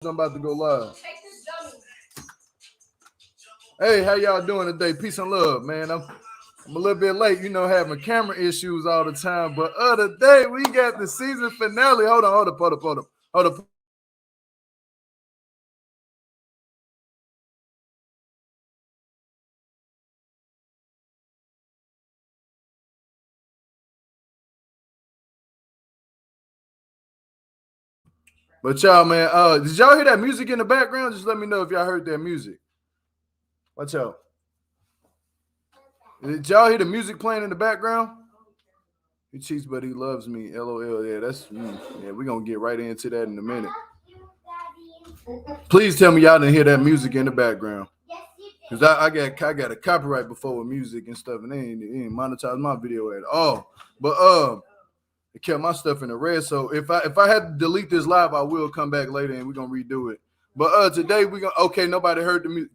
I'm about to go live. Hey, how y'all doing today? Peace and love, man. I'm a little bit late, having camera issues all the time. But today we got the season finale. Hold up. But y'all, man, did y'all hear that music in the background? Just let me know if y'all heard that music. Watch out. Did y'all hear the music playing in the background? He cheats, but he loves me. LOL. Yeah, yeah, we're gonna get right into that in a minute. Please tell me y'all didn't hear that music in the background. Because I got a copyright before with music and stuff, and they ain't monetize my video at all. But it kept my stuff in the red. So if I had to delete this live, I will come back later and we're gonna redo it. But today we're gonna nobody heard the music.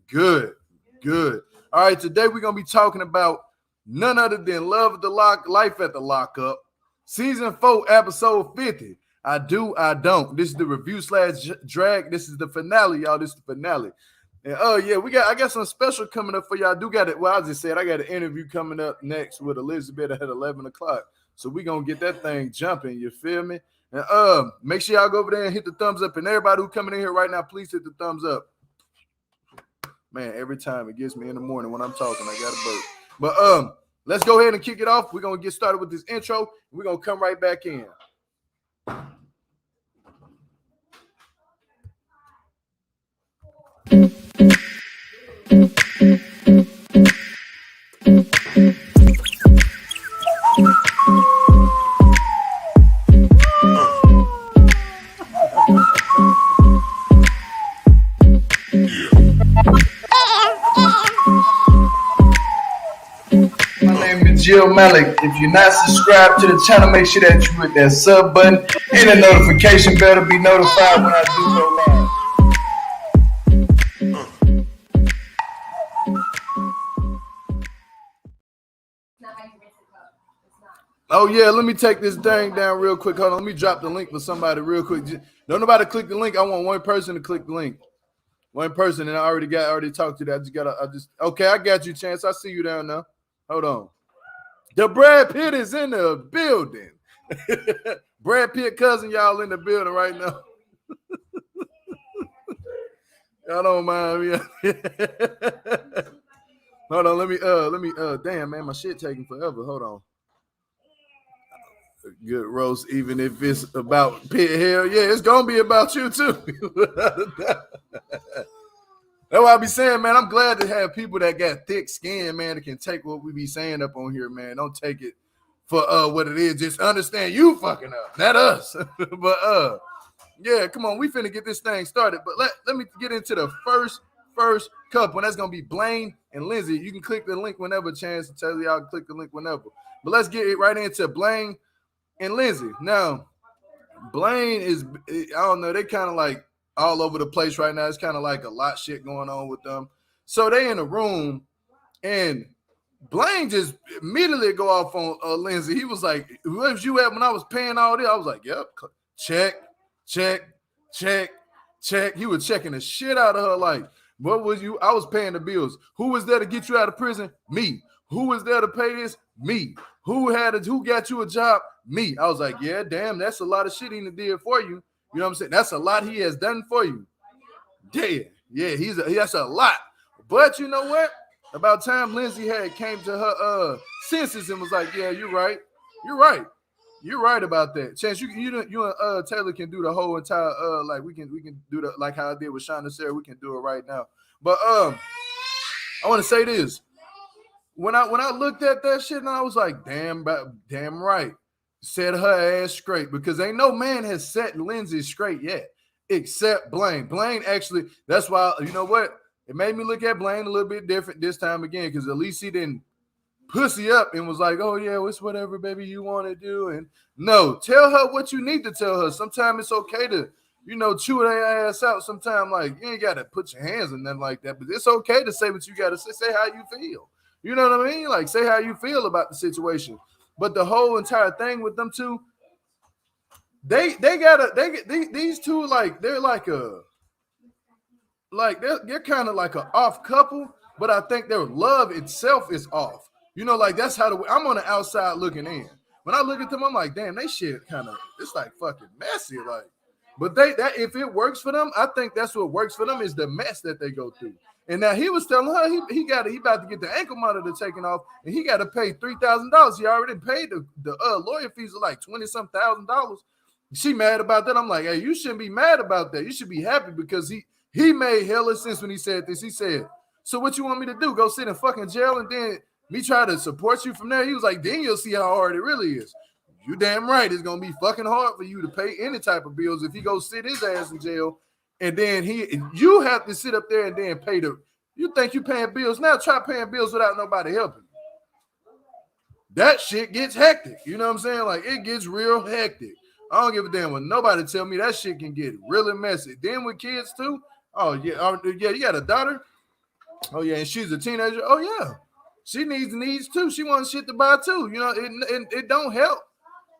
Good. All right, today we're gonna be talking about none other than Life at the Lockup, season 4, episode 50. I do, I don't. This is the review / drag. This is the finale, y'all. This is the finale. And yeah, I got some special coming up for y'all. I just said I got an interview coming up next with Elizabeth at 11 o'clock. So we're gonna get that thing jumping, you feel me? And make sure y'all go over there and hit the thumbs up. And everybody who coming in here right now, please hit the thumbs up. Man, every time it gets me in the morning when I'm talking, I got a burp. But let's go ahead and kick it off. We're gonna get started with this intro. We're gonna come right back in. Jill Malik. If you're not subscribed to the channel, make sure that you hit that sub button and the notification bell to be notified when I do go live. Oh yeah, let me take this thing down real quick. Hold on, let me drop the link for somebody real quick. Don't nobody click the link. I want one person to click the link. One person, and I already talked to that. Okay, I got you, Chance. I see you down now. Hold on. The Brad Pitt is in the building. Brad Pitt cousin, y'all in the building right now. Y'all don't mind me. Hold on, let me damn man, my shit taking forever. Hold on. Good roast, even if it's about Pitt. Hell yeah, it's gonna be about you too. That's what I be saying, man. I'm glad to have people that got thick skin, man, that can take what we be saying up on here, man. Don't take it for what it is. Just understand you fucking up, not us. But yeah, come on, we finna get this thing started. But let me get into the first couple, and that's gonna be Blaine and Lindsay. You can click the link whenever, Chance to tell y'all to click the link whenever. But let's get it right into Blaine and Lindsay. Now, Blaine is, I don't know, they kind of like all over the place right now. It's kind of like a lot of shit going on with them. So they in a room, and Blaine just immediately go off on Lindsay. He was like, "Where's you at when I was paying all this?" I was like, "Yep, check." He was checking the shit out of her. Like, what was you? I was paying the bills. Who was there to get you out of prison? Me. Who was there to pay this? Me. Who got you a job? Me. I was like, yeah, damn, that's a lot of shit he did for you. You know what I'm saying? That's a lot he has done for you. Yeah, that's a lot. But you know what? About time Lindsay had came to her senses and was like, yeah, you're right about that. Chance, you and Taylor can do the whole entire like we can do the like how I did with Sean and Sarah. We can do it right now. But I want to say this. When I looked at that shit and I was like, damn right. Set her ass straight, because ain't no man has set Lindsay straight yet except Blaine. Blaine actually, that's why, you know what? It made me look at Blaine a little bit different this time again, because at least he didn't pussy up and was like, oh yeah, it's whatever, baby, you want to do. And no, tell her what you need to tell her. Sometimes it's okay to, chew their ass out. Sometimes, like, you ain't got to put your hands in nothing like that, but it's okay to say what you got to say. Say how you feel. You know what I mean? Like, say how you feel about the situation. But the whole entire thing with them two, these two, like, they're like a like they're kind of like an off couple, but I think their love itself is off. You know, like that's how I'm on the outside looking in. When I look at them, I'm like, damn, they shit kind of, it's like fucking messy. Like, but that if it works for them, I think that's what works for them is the mess that they go through. And now he was telling her he about to get the ankle monitor taken off, and he got to pay $3,000. He already paid the lawyer fees of like $20-some thousand. She mad about that. I'm like, hey, you shouldn't be mad about that. You should be happy because he made hella sense when he said this. He said, so what you want me to do? Go sit in fucking jail and then me try to support you from there? He was like, then you'll see how hard it really is. You damn right. It's going to be fucking hard for you to pay any type of bills if he goes sit his ass in jail. And then you have to sit up there and then pay you think you paying bills now? Try paying bills without nobody helping. That shit gets hectic. You know what I'm saying? Like it gets real hectic. I don't give a damn when nobody tell me that shit can get really messy. Then with kids too. Oh yeah, you got a daughter. Oh yeah, and she's a teenager. Oh yeah, she needs too. She wants shit to buy too. You know, it don't help.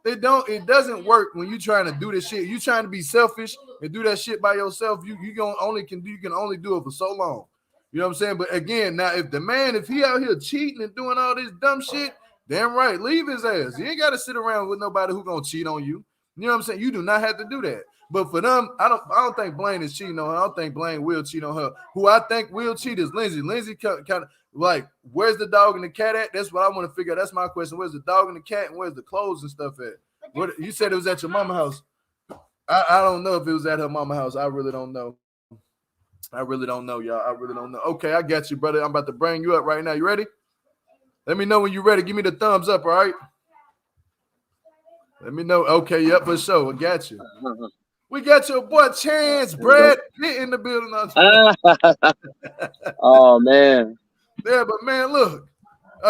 It doesn't work when you trying to do this shit. You trying to be selfish and do that shit by yourself. You can only do it for so long. You know what I'm saying? But again, now if he out here cheating and doing all this dumb shit, damn right, leave his ass. You ain't got to sit around with nobody who gonna cheat on you. You know what I'm saying? You do not have to do that. But for them, I don't think Blaine is cheating on her. I don't think Blaine will cheat on her. Who I think will cheat is Lindsay. Lindsay kind of like, where's the dog and the cat at? That's what I want to figure out. That's my question. Where's the dog and the cat, and where's the clothes and stuff at? What you said it was at your mama's house. I don't know if it was at her mama's house. I really don't know. Y'all. I really don't know. Okay, I got you, brother. I'm about to bring you up right now. You ready? Let me know when you're ready. Give me the thumbs up, all right? Let me know. Okay, yep, for sure. I got you. We got your boy Chance Brad Pitt in the building. Oh man. Yeah, but man, look.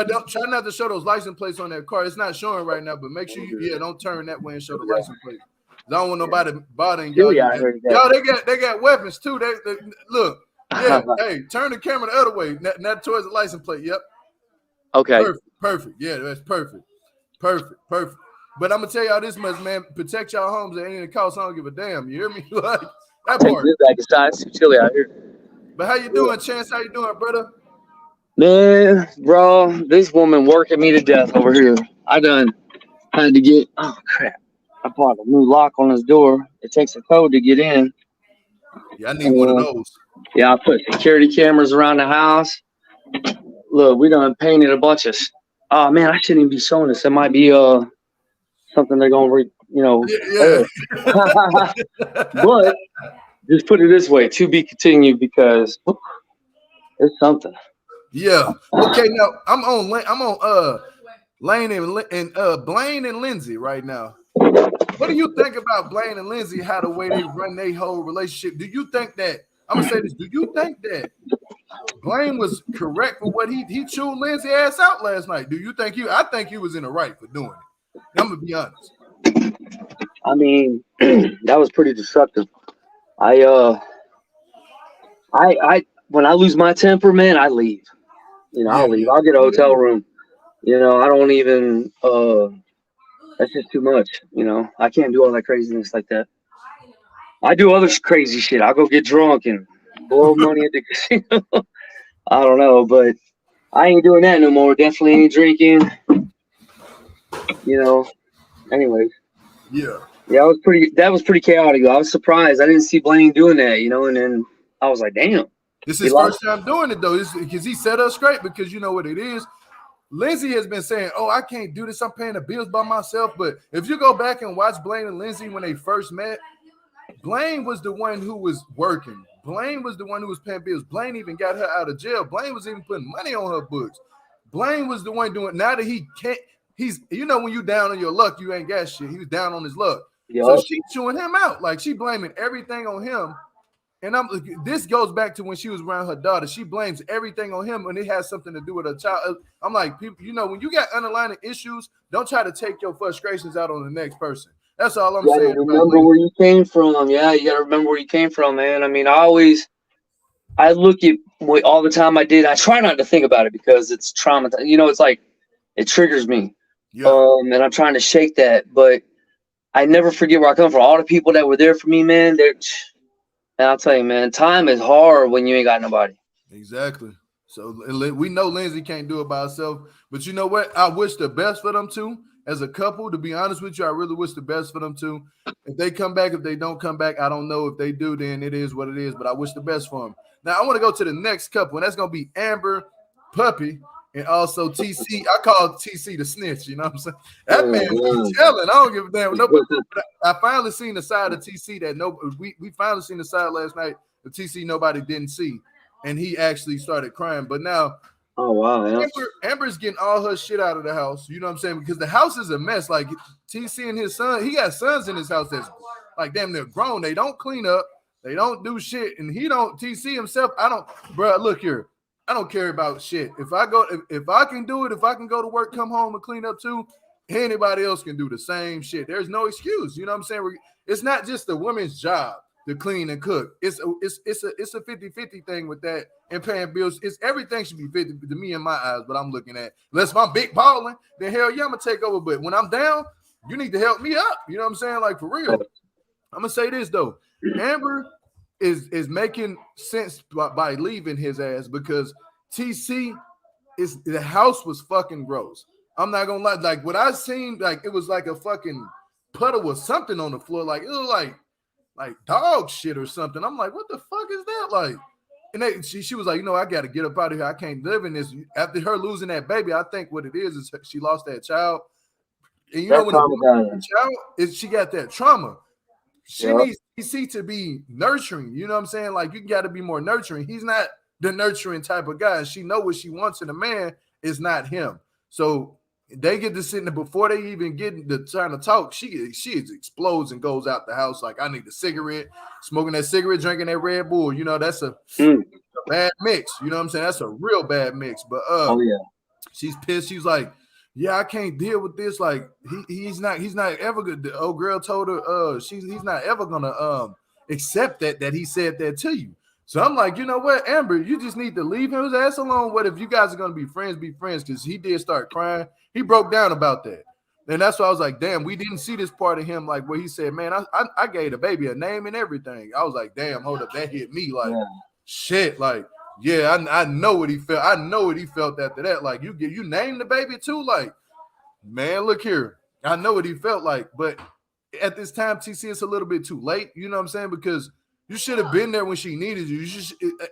Don't try not to show those license plates on that car. It's not showing right now, but make sure you don't turn that way and show the license plate. I don't want nobody bothering y'all. Y'all, they got weapons too. They look. Yeah, hey, turn the camera the other way, not towards the license plate. Yep. Okay. Perfect. Yeah, that's perfect. But I'm gonna tell y'all this much, man. Protect y'all homes at any cost. I don't give a damn. You hear me? Like that part. It's too chilly out here. But how you doing, Chance? How you doing, brother? Man, bro, this woman working me to death over here. I done had to get. Oh crap! I bought a new lock on this door. It takes a code to get in. Yeah, I need one of those. Yeah, I put security cameras around the house. Look, we done painted a bunch of. Oh man, I shouldn't even be showing this. It might be something they're gonna Yeah. But just put it this way: to be continued because it's something. Yeah. Okay. Now I'm on Blaine and Lindsay right now. What do you think about Blaine and Lindsay? How the way they run their whole relationship? Do you think that I'm gonna say this? Do you think that Blaine was correct for what he chewed Lindsay ass out last night? Do you think I think he was in the right for doing it. I'm gonna be honest. I mean, that was pretty destructive. I when I lose my temper, man, I leave. I'll leave. I'll get a hotel room. I don't even. That's just too much. I can't do all that craziness like that. I do other crazy shit. I'll go get drunk and blow money at the casino. I don't know, but I ain't doing that no more. Definitely ain't drinking. Anyways. Yeah. Yeah, that was pretty chaotic. I was surprised. I didn't see Blaine doing that, and then I was like, damn. This is his first time doing it though. Because he set us straight because you know what it is. Lindsay has been saying, oh, I can't do this. I'm paying the bills by myself. But if you go back and watch Blaine and Lindsay when they first met, Blaine was the one who was working. Blaine was the one who was paying bills. Blaine even got her out of jail. Blaine was even putting money on her books. Blaine was the one doing it. Now that he can't, when you down on your luck, you ain't got shit. He was down on his luck. Yep. So she chewing him out. Like she blaming everything on him. And this goes back to when she was around her daughter. She blames everything on him when it has something to do with her child. I'm like, people, when you got underlying issues, don't try to take your frustrations out on the next person. That's all I'm saying. Remember where you came from. Yeah, you got to remember where you came from, man. I mean, I look at all the time I did. I try not to think about it because it's traumatizing. It's like it triggers me. Yeah. And I'm trying to shake that, but I never forget where I come from. All the people that were there for me, man, And I'll tell you, man, time is hard when you ain't got nobody. Exactly. So we know Lindsay can't do it by herself, but you know what? I wish the best for them too. As a couple, to be honest with you, I really wish the best for them too. If they come back, if they don't come back, I don't know. If they do, then it is what it is. But I wish the best for them. Now I want to go to the next couple, and that's gonna be Amber, Puppy, and also TC. I call TC the snitch. You know what I'm saying? That man be telling. I don't give a damn. Nobody. I finally seen the side of TC that we finally seen the side last night. The TC nobody didn't see. And he actually started crying. But now, oh wow, yeah. Amber's getting all her shit out of the house. You know what I'm saying? Because the house is a mess. Like TC and his son, he got sons in his house that's like damn near grown. They don't clean up. They don't do shit. And he don't. TC himself, I don't. Bro, look here. I don't care about shit. If I can do it, if I can go to work, come home and clean up too, anybody else can do the same shit. There's no excuse. You know what I'm saying? It's not just the woman's job to clean and cook. It's a 50-50 thing with that and paying bills. It's everything should be 50 to me in my eyes, but I'm looking at. Unless I'm big balling, then hell yeah, I'm gonna take over. But when I'm down, you need to help me up. You know what I'm saying? Like for real. I'm gonna say this though. Amber is making sense by leaving his ass because TC is the house was fucking gross. I'm not gonna lie. Like what I seen, like it was like a fucking puddle or something on the floor. Like it was like dog shit or something. I'm like, what the fuck is that? Like, and she was like, you know, I got to get up out of here. I can't live in this. After her losing that baby, I think what it is she lost that child. And you know, when a child is, she got that trauma. She needs TC to be nurturing. You know what I'm saying? Like, you got to be more nurturing. He's not the nurturing type of guy. She know what she wants in a man is not him. So they get to sitting there before they even get to trying to talk. She explodes and goes out the house like, I need a cigarette, smoking that cigarette, drinking that Red Bull. You know, that's a bad mix. You know what I'm saying? That's a real bad mix. But she's pissed. She's like, yeah, I can't deal with this. Like he's not ever good. The old girl told her he's not ever gonna accept that he said that to you. So I'm like, you know what, Amber, you just need to leave his ass alone. What if you guys are gonna be friends, because he did start crying. He broke down about that. And that's why I was like, damn, we didn't see this part of him, like where he said, man, I gave the baby a name and everything. I was like, damn, hold up, that hit me like shit. Like, yeah, I know what he felt. I know what he felt after that. Like, you named the baby too. Like, man, look here. I know what he felt like, but at this time, TC, it's a little bit too late. You know what I'm saying? Because you should have been there when she needed you.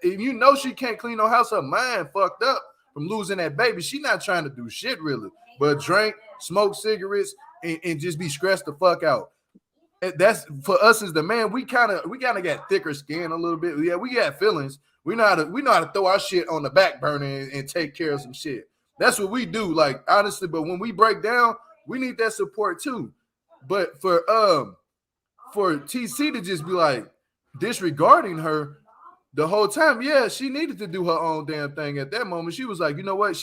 You know she can't clean no house. Her mind fucked up from losing that baby. She not trying to do shit really, but drink, smoke cigarettes, and just be stressed the fuck out. That's for us as the man. We kind of got thicker skin a little bit. Yeah, we got feelings. We know how to throw our shit on the back burner and take care of some shit. That's what we do. Like honestly, but when we break down, we need that support too. But for TC to just be like disregarding her the whole time, yeah, she needed to do her own damn thing at that moment. She was like, you know what?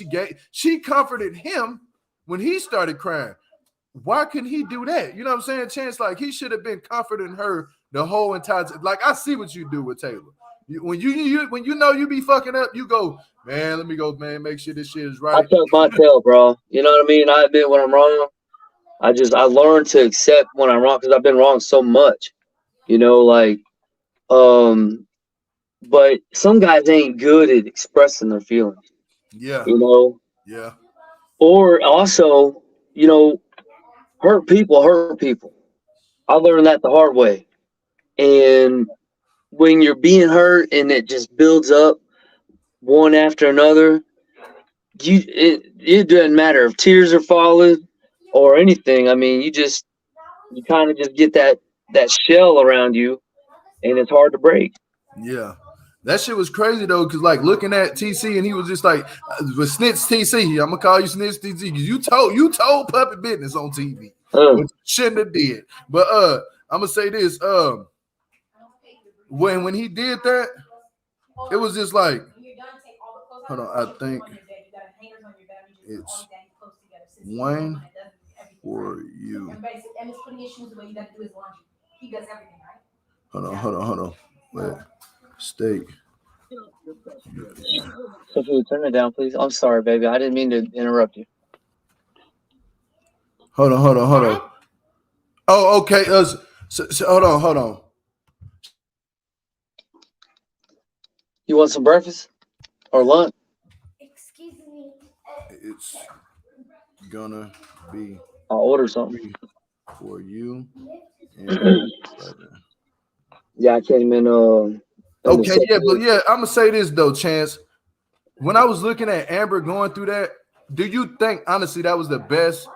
She comforted him when he started crying. Why couldn't he do that? You know what I'm saying? Chance, like he should have been comforting her the whole entire time. Like I see what you do with Taylor. When you know you be fucking up, you go, man, let me go, man, make sure this shit is right. I tuck my tail, bro. You know what I mean? I admit when I'm wrong. I learned to accept when I'm wrong because I've been wrong so much. You know, like, but some guys ain't good at expressing their feelings. Yeah. You know? Yeah. Or also, you know, hurt people. I learned that the hard way. And when you're being hurt and it just builds up one after another, it doesn't matter if tears are falling or anything. I mean, you kind of just get that shell around you, and it's hard to break. Yeah. That shit was crazy though, because like looking at TC and he was just like, with Snitch TC, I'm gonna call you Snitch TC because you told puppy business on TV, which you shouldn't have did. But I'm gonna say this, when he did that, it was just like, hold on, I think it's one for you. Hold on. Wait. Steak. So can you turn it down, please? I'm sorry, baby. I didn't mean to interrupt you. Hold on. Oh, okay. So hold on. You want some breakfast or lunch? Excuse me. It's gonna be I'll order something. for you and brother. Yeah, I came in. Okay, yeah, but yeah, I'm gonna say this though, Chance. When I was looking at Amber going through that, do you think honestly that was the best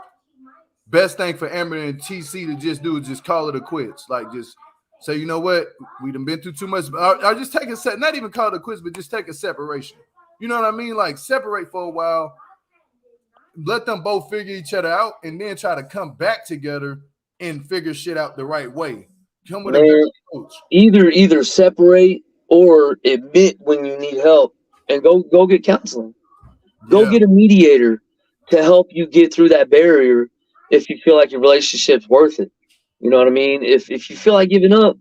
thing for Amber and TC to just do is just call it a quits? Like just say, you know what, we done been through too much. I just take a set, not even call it a quits, but just take a separation. You know what I mean? Like separate for a while, let them both figure each other out, and then try to come back together and figure shit out the right way. Come with a better approach. Either separate or admit when you need help and go get counseling. Go get a mediator to help you get through that barrier if you feel like your relationship's worth it. You know what I mean? If you feel like giving up,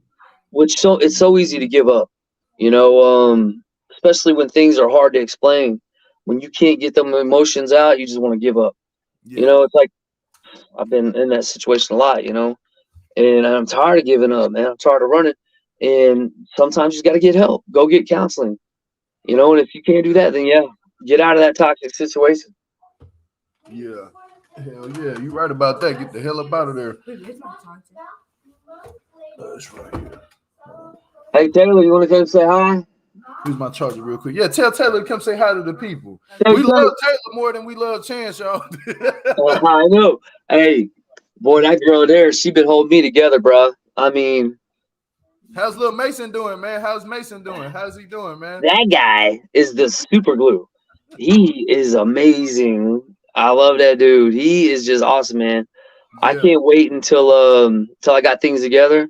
it's so easy to give up, you know, especially when things are hard to explain. When you can't get them emotions out, you just want to give up. Yeah. You know, it's like I've been in that situation a lot, you know, and I'm tired of giving up, man. I'm tired of running. And sometimes you just got to get help. Go get counseling, you know, and if you can't do that, then yeah, get out of that toxic situation. Yeah. Hell yeah, you right about that. Get the hell up out of there. That's right here. Hey, Taylor, you want to come say hi? Use my charger real quick. Yeah, tell Taylor to come say hi to the people. Hey, we love Taylor more than we love Chance, y'all. I know. Hey, boy, that girl there, she been holding me together, bro. I mean, how's little Mason doing, man? How's Mason doing? How's he doing, man? That guy is the super glue. He is amazing. I love that dude. He is just awesome, man. Yeah. I can't wait until I got things together,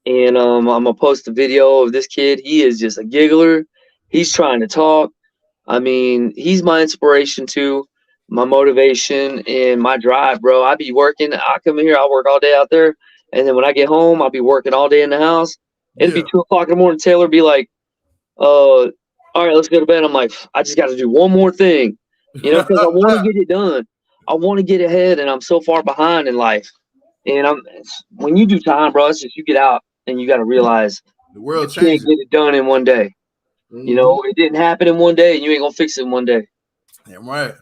and I'm gonna post a video of this kid. He is just a giggler. He's trying to talk. I mean, he's my inspiration too, my motivation and my drive, bro. I be working. I come in here, I work all day out there, and then when I get home, I'll be working all day in the house. It'd be 2 o'clock in the morning. Taylor be like, all right, let's go to bed. I'm like, I just got to do one more thing, you know, because I want to get it done. I want to get ahead, and I'm so far behind in life. And when you do time, bro, it's just you get out and you got to realize the world you can't get it done in one day. Mm-hmm. You know, it didn't happen in one day, and you ain't gonna fix it in one day. Damn right.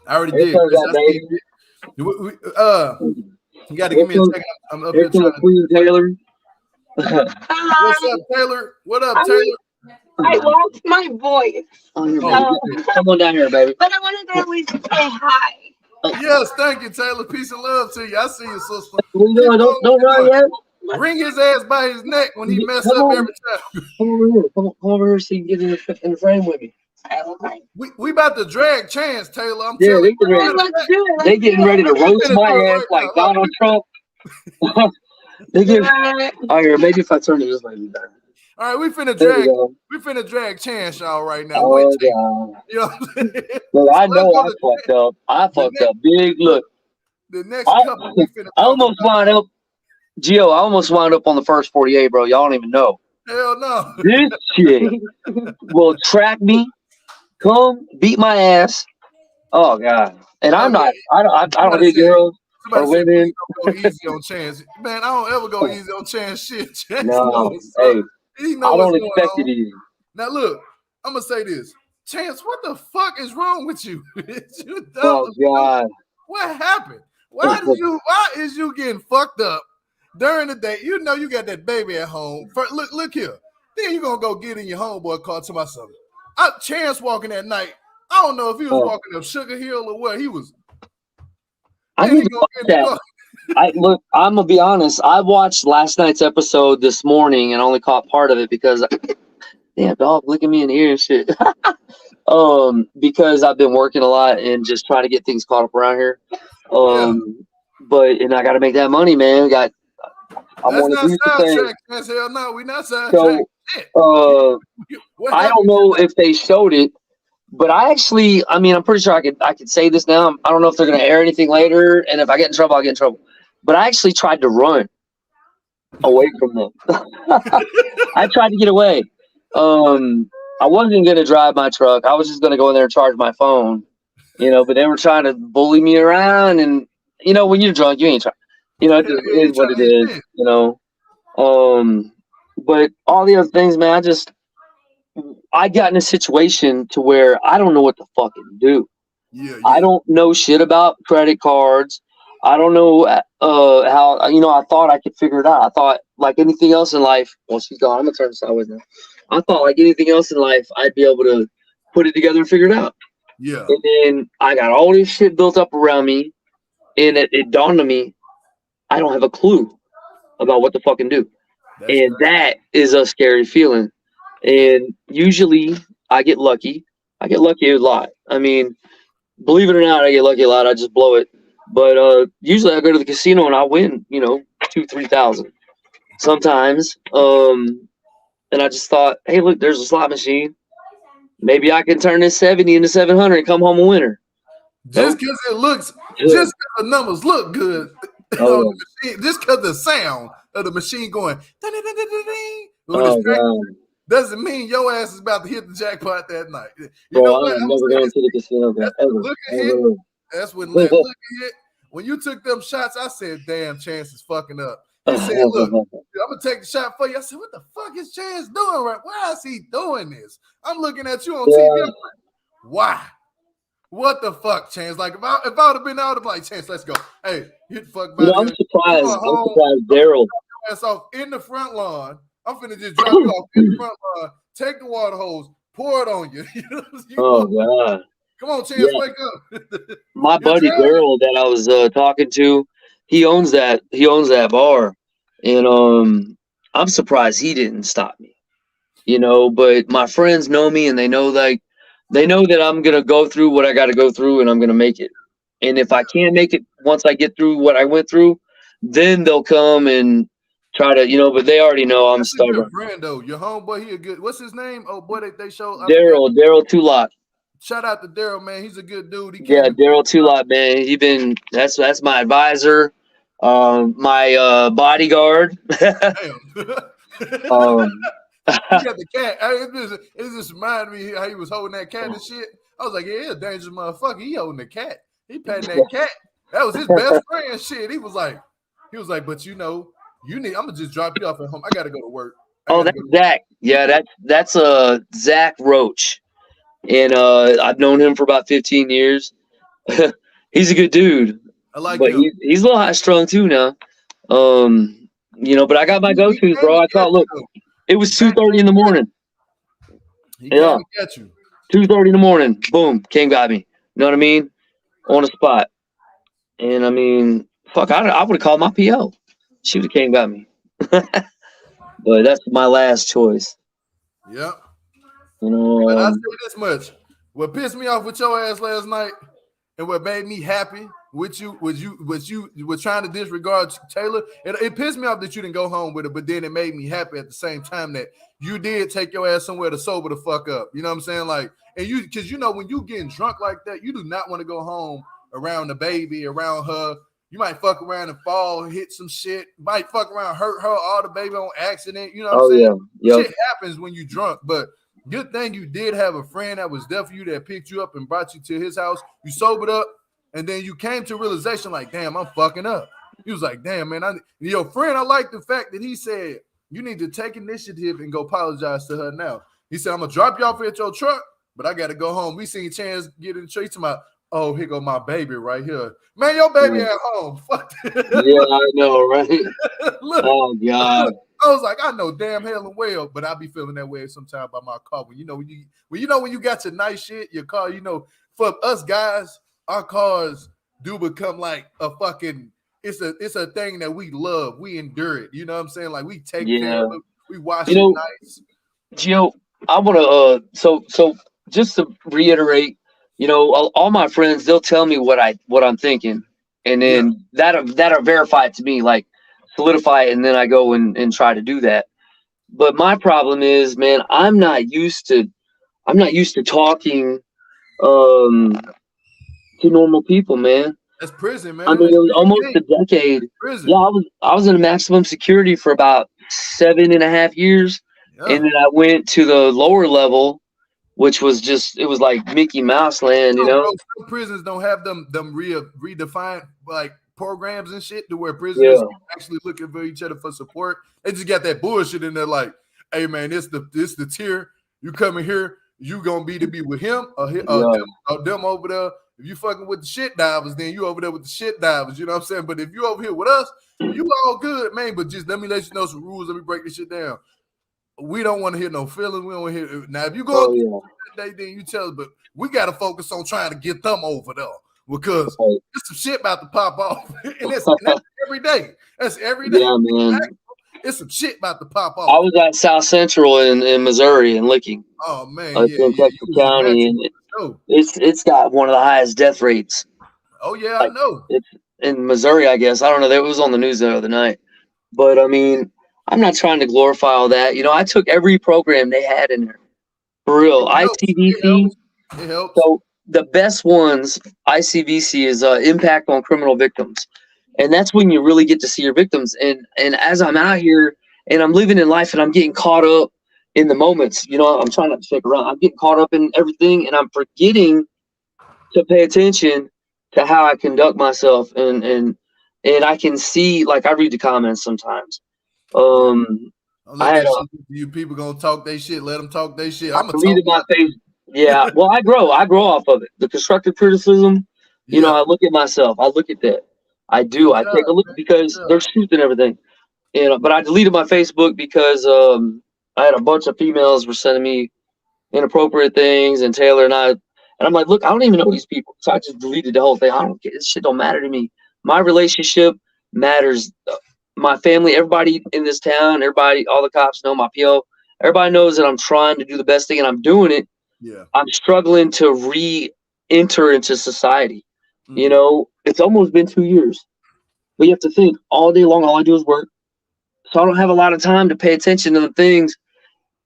I already did. You got to give me a second. I'm up here trying to. Queen Taylor. What's up, Taylor? What up, Taylor? I lost my voice. Come on down here, baby. But I wanted to at least say hi. Yes, thank you, Taylor. Peace and love to you. I see you, sister. What you doing? Don't run yet. Ring his ass by his neck when he mess up every time. Come over here. Come over here so you can get in the frame with me. We about to drag Chance, Taylor. I'm telling you. They getting ready to roast my ass like Donald Trump. They get all right, maybe if I turn it this way, be better. All right, we finna drag Chance, y'all, right now. You know what I'm saying? Look, I know I fucked up. I fucked up big. Look, the next couple we finna I almost wound up, Gio. I almost wound up on the first 48, bro. Y'all don't even know. Hell no. This shit will track me, come beat my ass. Oh God! And I'm not. I don't hit girls or women. Go easy on Chance, man. I don't ever go easy on Chance. Shit, Chance no. Hey, I don't expect it easy. Now look, I'm gonna say this, Chance. What the fuck is wrong with you? Oh God! What happened? Why is you getting fucked up during the day? You know you got that baby at home. Look here. Then you gonna go get in your homeboy car to my son. Chance walking that night. I don't know if he was walking up Sugar Hill or what. He was. I need to watch that. Look, I'm gonna be honest. I watched last night's episode this morning and only caught part of it because, damn dog, look at me in the ear and shit. Because I've been working a lot and just trying to get things caught up around here. But I got to make that money, man. I want to do the thing. Hell no, we not sidetracked. So, I don't know if they showed it. But I'm pretty sure I could say this now. I don't know if they're going to air anything later. And if I get in trouble, I'll get in trouble. But I actually tried to run away from them. I tried to get away. I wasn't going to drive my truck. I was just going to go in there and charge my phone, you know, but they were trying to bully me around. And, you know, when you're drunk, you ain't trying, you know, it just is what it is, you know. But all the other things, man, I got in a situation to where I don't know what to fucking do. Yeah, I don't know shit about credit cards. I don't know how, you know, I thought I could figure it out. I thought like anything else in life, well, she's gone. I'm going to turn sideways now. I thought like anything else in life, I'd be able to put it together and figure it out. yeah. And then I got all this shit built up around me. And it dawned on me, I don't have a clue about what to fucking do. And that is a scary feeling. And usually I get lucky. I get lucky a lot. I mean, believe it or not, I get lucky a lot. I just blow it. But usually I go to the casino and I win, you know, 2,000-3,000 sometimes. And I just thought, hey, look, there's a slot machine. Maybe I can turn this 70 into 700 and come home a winner. Just because it looks, just because the numbers look good, on the machine, just because the sound of the machine going, doesn't mean your ass is about to hit the jackpot that night. You know what? I'm never going to the casino ever. That's when look hit. When you took them shots, I said, damn, Chance is fucking up. He said, look, I'm going to take the shot for you. I said, what the fuck is Chance doing right? Why is he doing this? I'm looking at you on TV. I'm like, why? What the fuck, Chance? Like, if I would have been out, I'd be like, Chance, let's go. Hey, hit the fuck back. I'm surprised. I'm surprised, Daryl. Ass off in the front lawn. I'm finna just drop you off in the front lawn, take the water hose, pour it on you. God. Come on, Chance, wake up. My buddy Daryl that I was talking to, he owns that bar. And I'm surprised he didn't stop me. You know, but my friends know me and they know that I'm gonna go through what I gotta go through and I'm gonna make it. And if I can't make it once I get through what I went through, then they'll come and try to, you know, but they already know I'm stubborn. Your friend though, your homeboy, he a good. What's his name? Oh boy, they show Daryl Tulot. Shout out to Daryl, man. He's a good dude. Daryl Tulot, man. That's my advisor, my bodyguard. He got the cat. It just reminded me how he was holding that cat and shit. I was like, yeah, he's a dangerous motherfucker. He holding the cat. He patting that cat. That was his best friend. Shit. He was like, but you know, I'm gonna just drop you off at home. I gotta go to work. That's Zach. Yeah, that's Zach Roach. And I've known him for about 15 years. He's a good dude. I like but him. He's a little high strung too now. You know, but I got my go-tos, bro. I thought, look, it was 2:30 in the morning. He came to get you. 2:30 in the morning. Boom. King got me. You know what I mean? On the spot. And I mean, fuck, I would have called my PO. She would have came got me. But that's my last choice. Yep. You know, but I say this much. What pissed me off with your ass last night and what made me happy with you was you were trying to disregard Taylor. It pissed me off that you didn't go home with her, but then it made me happy at the same time that you did take your ass somewhere to sober the fuck up. You know what I'm saying? Like, and you, because you know when you getting drunk like that, you do not want to go home around the baby, around her. You might fuck around and fall, hit some shit. Might fuck around, hurt her or the baby on accident. You know what I'm saying? Yeah. Shit happens when you drunk, but good thing you did have a friend that was there for you that picked you up and brought you to his house. You sobered up, and then you came to realization like, damn, I'm fucking up. He was like, damn, man. Your friend, I like the fact that he said, you need to take initiative and go apologize to her now. He said, I'm going to drop you off at your truck, but I got to go home. We seen Chance get in the tree to my, oh, here go my baby right here. Man, your baby at home. Fuck that. Yeah, I know, right? Look, oh, God. Look, I was like, I know damn hell and well, but I be feeling that way sometimes by my car. When you got your nice shit, your car, you know, for us guys, our cars do become like a fucking, it's a thing that we love. We endure it. You know what I'm saying? Like we take care of it. We wash it nice. Gio, I want to, so just to reiterate, you know, all my friends, they'll tell me what I'm thinking. And then that'll verify it to me, like solidify it. And then I go and try to do that. But my problem is, man, I'm not used to talking to normal people, man. That's prison, man. I mean, it was almost a decade. Prison. Yeah, I was in a maximum security for about 7.5 years. Yeah. And then I went to the lower level, which was it was like Mickey Mouse land, you know? Bro, some prisons don't have them redefined like programs and shit to where prisoners are actually looking for each other for support. They just got that bullshit in there like, hey man, this the tier. You coming here, you gonna be with him or them over there. If you fucking with the shit divers, then you over there with the shit divers. You know what I'm saying? But if you over here with us, you all good, man. But just let me let you know some rules. Let me break this shit down. We don't want to hear no feelings. We don't want to hear. Now, if you go then you tell us. But we got to focus on trying to get them over there because there's some shit about to pop off, and that's every day. That's every day. Yeah, man. It's some shit about to pop off. I was at South Central in Missouri and Licking. Oh man, in Texas County, and it's got one of the highest death rates. Oh yeah, I know. It's in Missouri, I guess. I don't know. It was on the news the other night. But I mean, I'm not trying to glorify all that. You know, I took every program they had in there. For real. ICVC. It helps. So the best ones, ICVC, is impact on criminal victims. And that's when you really get to see your victims. And as I'm out here and I'm living in life and I'm getting caught up in the moments, you know, I'm trying not to shake around. I'm getting caught up in everything and I'm forgetting to pay attention to how I conduct myself. And I can see, like, I read the comments sometimes. You people gonna talk their shit, let them talk their shit. I'm gonna talk my face. Yeah, well, I grow off of it. The constructive criticism, you know, I look at myself. I look at that. I do. I take a look because there's truth in everything. You know, but I deleted my Facebook because I had a bunch of females were sending me inappropriate things, and Taylor and I'm like, look, I don't even know these people, so I just deleted the whole thing. I don't get this shit. Don't matter to me. My relationship matters. My family, everybody in this town, everybody, all the cops know, my PO. Everybody knows that I'm trying to do the best thing, and I'm doing it. Yeah, I'm struggling to re-enter into society. You know, it's almost been 2 years. But you have to think all day long, all I do is work. So I don't have a lot of time to pay attention to the things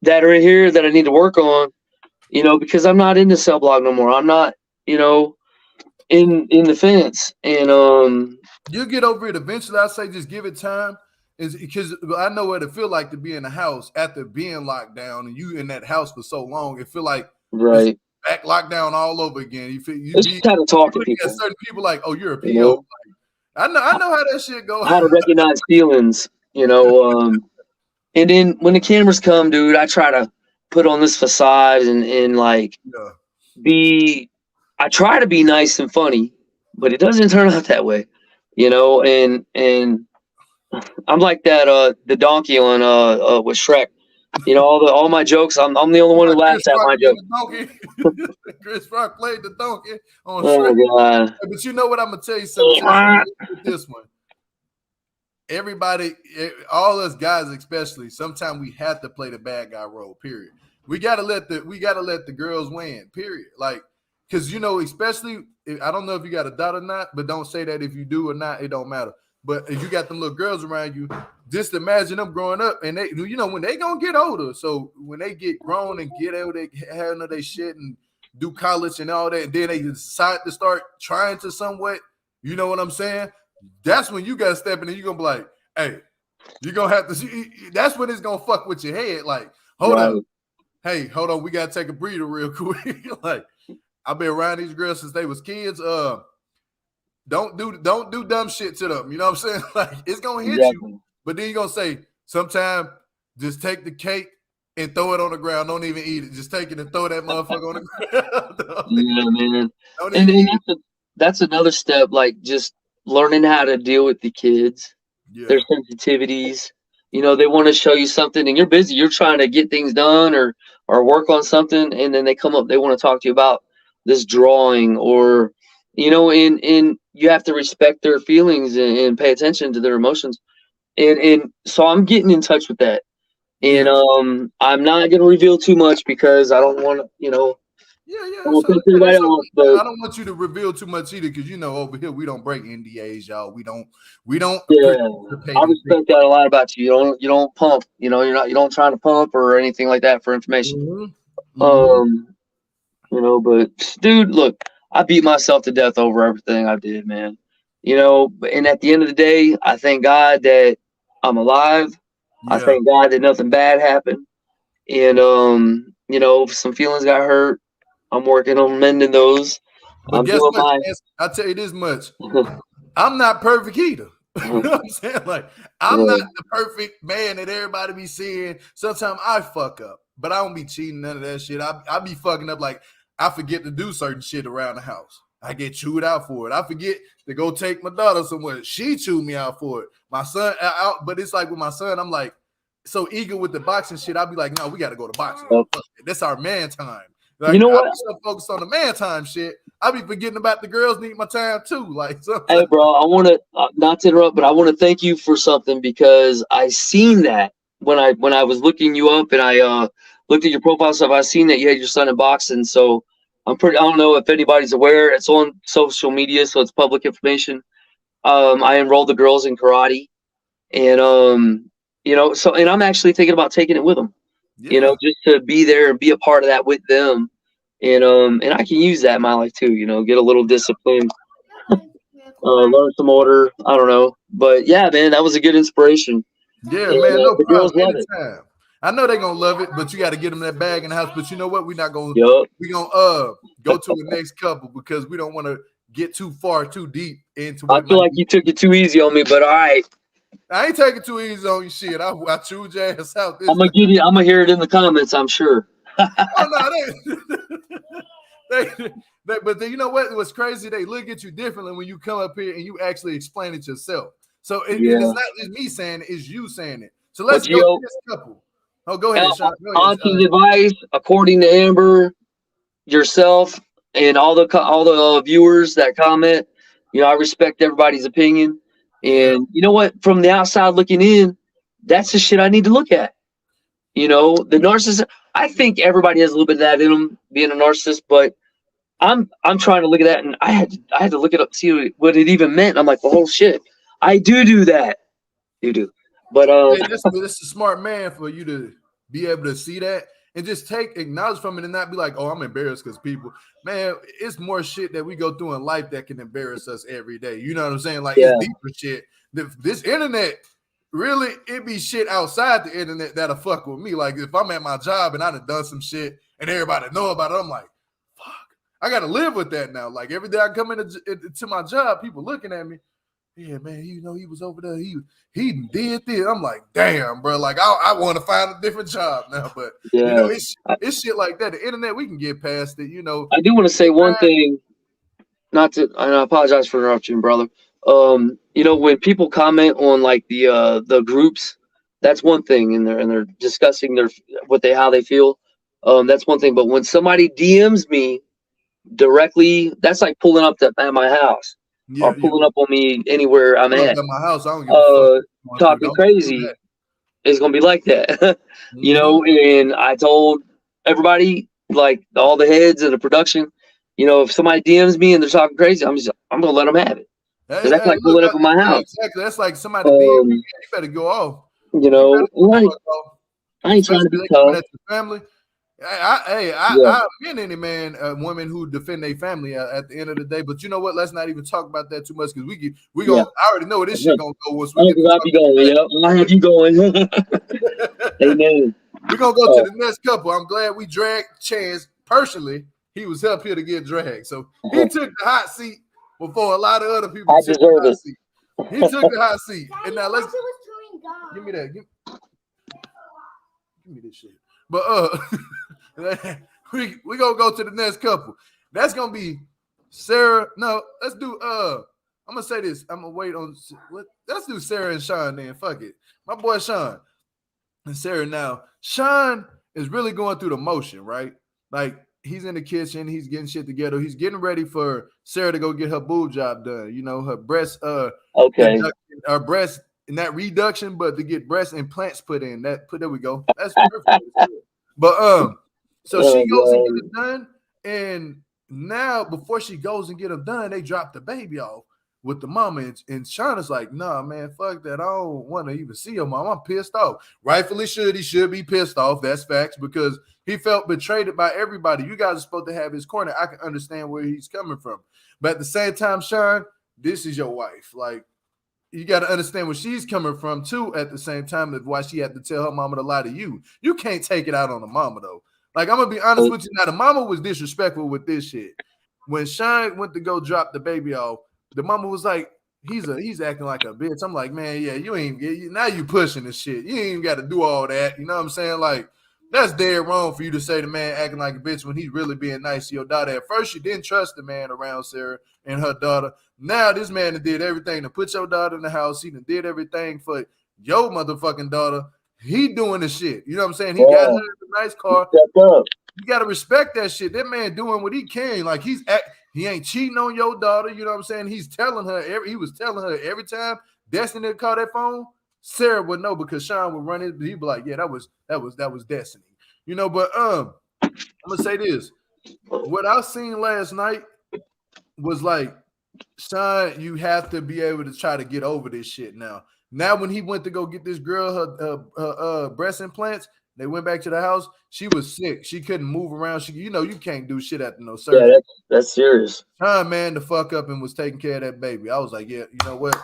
that are in here that I need to work on, you know, because I'm not in the cell block no more. I'm not, you know, in the fence. And you'll get over it eventually. I say just give it time. Is because I know what it feel like to be in the house after being locked down and you in that house for so long. It feel like back locked down all over again. You kind of talk to people. Certain people like, oh, you're a PO. You know? Like, I know how that shit goes. How to recognize feelings, you know. And then when the cameras come, dude, I try to put on this facade and like I try to be nice and funny, but it doesn't turn out that way, you know. And I'm like that the donkey on with Shrek. You know, all my jokes. I'm the only one who laughs at my jokes. Chris Rock played the donkey on Shrek. God. But you know what? I'm gonna tell you something. This one, everybody, all us guys especially, sometimes we have to play the bad guy role. Period. We gotta let the girls win. Period. Like, because you know, especially I don't know if you got a dot or not, but don't say that if you do or not. It don't matter. But if you got them little girls around you, just imagine them growing up and they, you know, when they gonna get older. So when they get grown and get out, they handle their shit and do college and all that, and then they decide to start trying to somewhat, you know what I'm saying? That's when you gotta step in and you're gonna be like, hey, you're gonna have to see. That's when it's gonna fuck with your head. Like, hold on, hey, hold on, we gotta take a breather real quick. Like, I've been around these girls since they was kids. Don't do dumb shit to them. You know what I'm saying? Like, it's gonna hit you, but then you're gonna say, sometime just take the cake and throw it on the ground. Don't even eat it. Just take it and throw that motherfucker on the ground. Yeah, man. And that's another step, like just learning how to deal with the kids, their sensitivities. You know, they want to show you something and you're busy. You're trying to get things done or work on something, and then they come up, they want to talk to you about this drawing, or, you know, and you have to respect their feelings and pay attention to their emotions. And so I'm getting in touch with that. And I'm not gonna reveal too much because I don't want to, you know. I don't want you to reveal too much either, because you know over here we don't break NDAs, y'all. We don't. Yeah, I respect that a lot about you. You don't pump. You know, you don't try to pump or anything like that for information. You know, but dude, look, I beat myself to death over everything I did, man. You know, and at the end of the day, I thank God that I'm alive. I thank God that nothing bad happened. And you know, some feelings got hurt. I'm working on mending those. But guess what? I'll tell you this much. I'm not perfect either. You know what I'm saying? Like, I'm not the perfect man that everybody be seeing. Sometimes I fuck up. but I don't be cheating, none of that shit. I be fucking up, like I forget to do certain shit around the house. I get chewed out for it. I forget to go take my daughter somewhere. She chewed me out for it. My son out, but it's like with my son, I'm like so eager with the boxing shit. I'll be like, no, we got to go to boxing. That's our man time. Like, you know what? I be so focused on the man time shit. I be forgetting about the girls need my time too. Like, hey, bro, I want to not to interrupt, but I want to thank you for something because I seen that when I was looking you up and I looked at your profile stuff. I seen that you had your son in boxing, so I don't know if anybody's aware. It's on social media, so it's public information. I enrolled the girls in karate, and and I'm actually thinking about taking it with them. yeah. Just to be there and be a part of that with them. And I can use that in my life too, get a little discipline, learn some order. I don't know. But yeah, man, that was a good inspiration. Yeah, And, man, no the problem. girls love it. Anytime. I know they're gonna love it, but you got to get them that bag in the house. But you know what? We're not gonna Yup. we gonna go to the next couple because we don't want to get too far, too deep into I what feel like you took it too easy on me, but all right. I ain't taking too easy on you shit. I chewed your ass out this I'm gonna time. I'm gonna hear it in the comments, I'm sure. Oh no, but you know what? What's crazy? They look at you differently when you come up here and you actually explain it yourself. So it's not just me saying it, it's you saying it. So let's go to this couple. Oh, go ahead, Sean. Go ahead, Auntie's advice, according to Amber, yourself, and all the viewers that comment. I respect everybody's opinion, and you know what? From the outside looking in, that's the shit I need to look at. The narcissist. I think everybody has a little bit of that in them, being a narcissist, but I'm trying to look at that, and I had to look it up, see what it even meant. I'm like, oh shit, I do that. You do, but this is a smart man for you to be able to see that and just acknowledge from it and not be like, oh, I'm embarrassed because people, man, it's more shit that we go through in life that can embarrass us every day. You know what I'm saying? Like, it's deeper shit. This internet, really, it be shit outside the internet that'll fuck with me. Like, if I'm at my job and I done some shit and everybody know about it, I'm like, fuck, I got to live with that now. Like, every day I come into my job, people looking at me. Yeah, man, he was over there. He did this. I'm like, damn, bro. Like, I want to find a different job now. But it's shit like that. The internet, we can get past it. I do want to say one thing. And I apologize for interrupting, brother. When people comment on like the groups, that's one thing, and they're discussing how they feel. That's one thing. But when somebody DMs me directly, that's like pulling up at my house. Or pulling up on me anywhere I'm at. My house, I don't give a fuck. Talking crazy is gonna be like that. And I told everybody, like all the heads of the production, if somebody DMs me and they're talking crazy, I'm gonna let them have it. Because that's like pulling up in my house. Exactly. That's like somebody DM me, you better go off. I ain't trying to be tough. Family. I mean any man, women who defend their family at the end of the day. But you know what? Let's not even talk about that too much because we gonna. I already know where this shit gonna go once we get. I'll be going. Yep, I'll have you going. Amen. We're gonna go to the next couple. I'm glad we dragged Chance. Personally, he was up here to get dragged, so he took the hot seat before a lot of other people. I deserve it. He took the hot seat, and now let's give me that. Give me this shit. But we gonna go to the next couple. That's gonna be Sarah. No, let's do I'm gonna say this. I'm gonna wait on let's do Sarah and Sean then. Fuck it. My boy Sean and Sarah. Now, Sean is really going through the motion, right? Like he's in the kitchen, he's getting shit together, he's getting ready for Sarah to go get her boob job done. Her breast her breast in that reduction, but to get breast implants put in. There we go. That's perfect. But so she goes and get it done, and now before she goes and get them done, they drop the baby off with the mama, and Sean is like, "Nah, man, fuck that. I don't want to even see your mom. I'm pissed off. Rightfully he should be pissed off. That's facts because he felt betrayed by everybody. You guys are supposed to have his corner. I can understand where he's coming from, but at the same time, Sean, this is your wife. Like." You got to understand where she's coming from, too, at the same time, of why she had to tell her mama to lie to you. You can't take it out on the mama, though. Like, I'm going to be honest with you. Now, the mama was disrespectful with this shit. When Sean went to go drop the baby off, the mama was like, he's acting like a bitch. I'm like, man, yeah, now you pushing this shit. You ain't even got to do all that. You know what I'm saying? Like, That's dead wrong for you to say the man acting like a bitch when he's really being nice to your daughter. At first, you didn't trust the man around Sarah and her daughter. Now, this man did everything to put your daughter in the house. He done did everything for your motherfucking daughter. He doing the shit. You know what I'm saying? He got her in a nice car. You got to respect that shit. That man doing what he can. Like, he ain't cheating on your daughter. You know what I'm saying? He was telling her every time Destiny would call that phone, Sarah would know because Sean would run it. He'd be like, yeah, that was Destiny. You know, but I'm gonna say this. What I seen last night was like, Sean, you have to be able to try to get over this shit now. Now, when he went to go get this girl her breast implants, they went back to the house. She was sick. She couldn't move around. You can't do shit after no surgery. Yeah, that's serious. Sean, man, the fuck up and was taking care of that baby. I was like, yeah, you know what?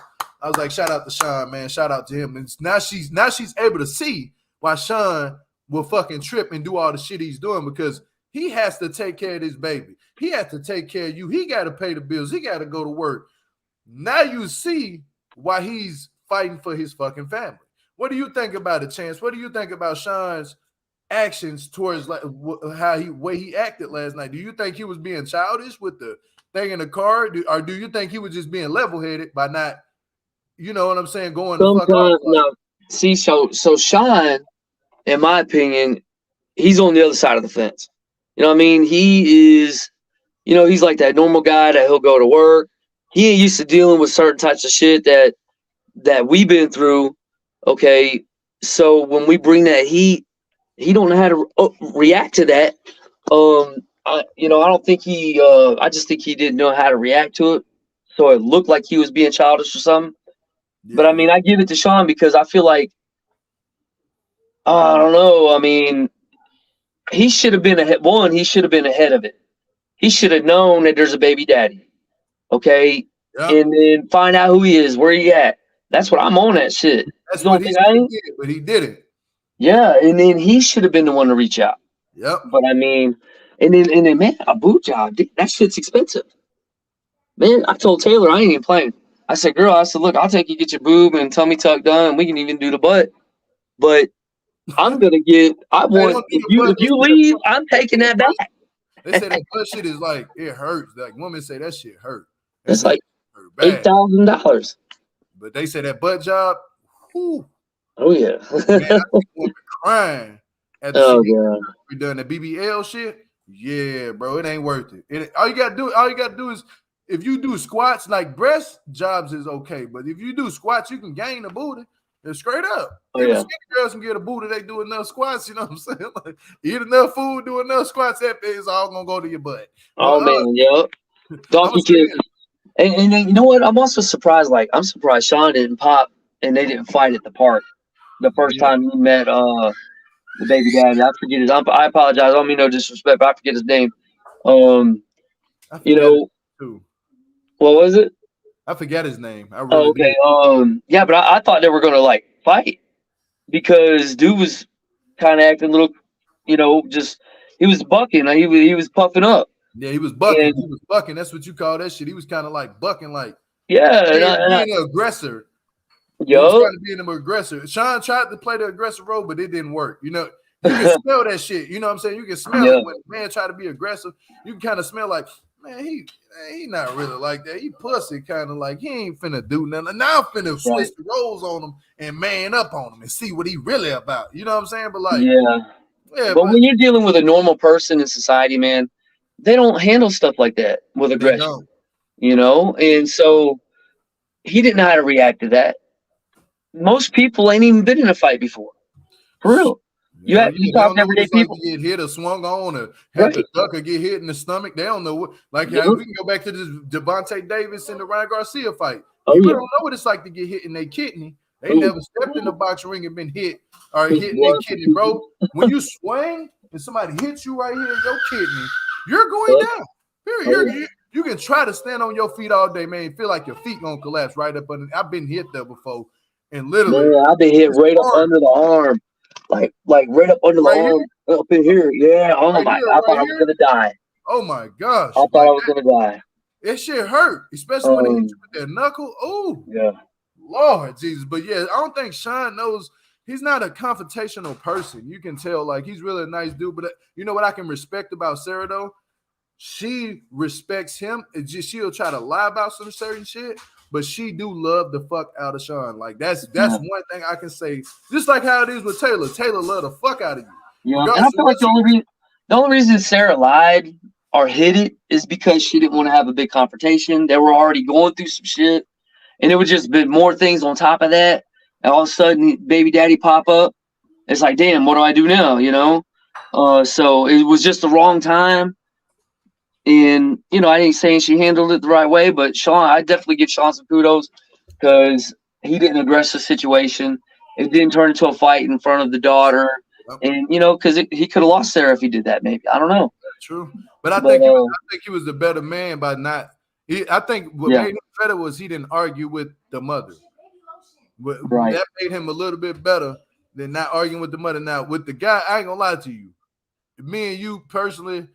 I was like, shout out to Sean, man. Shout out to him. And now she's able to see why Sean will fucking trip and do all the shit he's doing because he has to take care of this baby. He has to take care of you. He got to pay the bills. He got to go to work. Now you see why he's fighting for his fucking family. What do you think about it, Chance? What do you think about Sean's actions towards like way he acted last night? Do you think he was being childish with the thing in the car, or do you think he was just being level-headed by not, you know what I'm saying, going the fuck off? No, see, so Sean, in my opinion, he's on the other side of the fence. You know what I mean? He is, you know, he's like that normal guy that he'll go to work. He ain't used to dealing with certain types of shit that we've been through. Okay, so when we bring that heat, he don't know how to react to that. I don't think I just think he didn't know how to react to it. So it looked like he was being childish or something. Yeah. But I mean, I give it to Sean because I feel like, I don't know. I mean, he should have been ahead. One, he should have been ahead of it. He should have known that there's a baby daddy. Okay. Yep. And then find out who he is, where he at. That's what I'm on that shit. That's what he did, but he didn't. Yeah, and then he should have been the one to reach out. Yep. But I mean, and then man, a boot job, dude, that shit's expensive. Man, I told Taylor I ain't even playing. I said, girl, look, I'll take you get your boob and tummy tuck done. We can even do the butt. But I'm gonna if you leave, I'm taking that back. They say that butt shit is like it hurts. Like women say that shit hurt. It's like $8,000. But they say that butt job, whew. Oh yeah. Man, I think crying at the shit we done the BBL shit. Yeah, bro, it ain't worth it. All you gotta do is if you do squats, like breast jobs is okay, but if you do squats, you can gain a booty. And straight up. Oh, yeah. Skinny girls can get a booty, they do enough squats, you know what I'm saying? Like, eat enough food, do enough squats, that is all gonna go to your butt. Oh man, yep. Donkey kick. And then, you know what? I'm also surprised. Like, I'm surprised Sean didn't pop and they didn't fight at the park the first time he met the baby daddy. I forget his. I apologize. I don't mean no disrespect, but I forget his name. You know, what was it? I forget his name. I really okay. Yeah, but I thought they were gonna like fight because dude was kind of acting a little, you know, just he was bucking. He was puffing up. Yeah, he was bucking. He was bucking. That's what you call that shit. He was kind of like bucking, like being an aggressor. He was trying to be an aggressor. Sean tried to play the aggressive role, but it didn't work. You know, you can smell that shit. You know what I'm saying? You can smell it when a man try to be aggressive. You can kind of smell like, man, he not really like that. He pussy kind of like he ain't finna do nothing. Now I'm finna switch the roles on him and man up on him and see what he really about. You know what I'm saying? But like, but when you're dealing with a normal person in society, man, they don't handle stuff like that with aggression. You know, and so he didn't know how to react to that. Most people ain't even been in a fight before, for real. You talk to everyday people. Like to get hit or swung on or have to duck or get hit in the stomach. They don't know what. Like we can go back to this Devontae Davis and the Ryan Garcia fight. People don't know what it's like to get hit in their kidney. They never stepped in the boxing ring and been hit or hit in their kidney, bro. When you swing and somebody hits you right here in your kidney, you're going down. You can try to stand on your feet all day, man. Feel like your feet gonna collapse right up under. I've been hit there before, and literally, I've been hit right up under the arm, like right up under the arm, up in here. Yeah. Oh my God, I thought I was gonna die. Oh my gosh, I thought I was gonna die. That shit hurt, especially when they hit you with that knuckle. Oh yeah, Lord Jesus. But yeah, I don't think Sean knows he's not a confrontational person. You can tell, like, he's really a nice dude. But you know what I can respect about Sarah though? She respects him. It's just she'll try to lie about some certain shit, but she do love the fuck out of Sean. Like that's one thing I can say. Just like how it is with Taylor. Taylor love the fuck out of you. Yeah, and I feel like the only reason Sarah lied or hid it is because she didn't want to have a big confrontation. They were already going through some shit, and it would just been more things on top of that. And all of a sudden, baby daddy pop up. It's like, damn, what do I do now? You know. So it was just the wrong time. And, you know, I ain't saying she handled it the right way, but Sean, I definitely give Sean some kudos because he didn't address the situation. It didn't turn into a fight in front of the daughter. And, you know, because he could have lost Sarah if he did that, maybe. I don't know. That's true. But I think he was the better man by not. I think what made him better was he didn't argue with the mother. But that made him a little bit better than not arguing with the mother. Now, with the guy, I ain't going to lie to you. Me and you personally,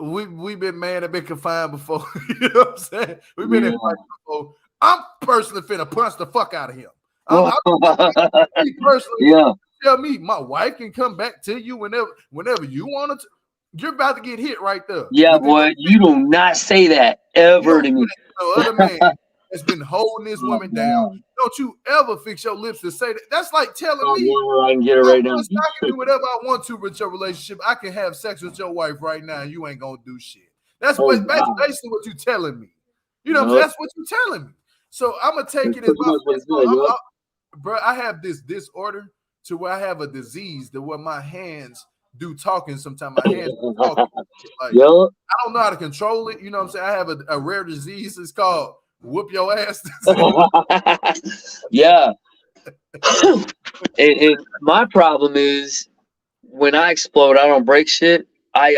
we've been man that been confined before. You know what I'm saying? We've been in fights before. I'm personally finna punch the fuck out of him. Me personally, tell me my wife can come back to you whenever you want to. You're about to get hit right there. Yeah, boy, you do not say that ever to me. No other man has been holding this woman down. Don't you ever fix your lips to say that. That's like telling me I can get it right now. I can do whatever I want to with your relationship. I can have sex with your wife right now and you ain't gonna do shit. That's basically what you're telling me. You know, that's what you're telling me. So I'm gonna take it as bro. I have this disorder to where I have a disease to where my hands do talking sometimes. My hands do talking. Like, I don't know how to control it. You know what I'm saying? I have a rare disease. It's called whoop your ass. Yeah. and my problem is when I explode, I don't break shit. I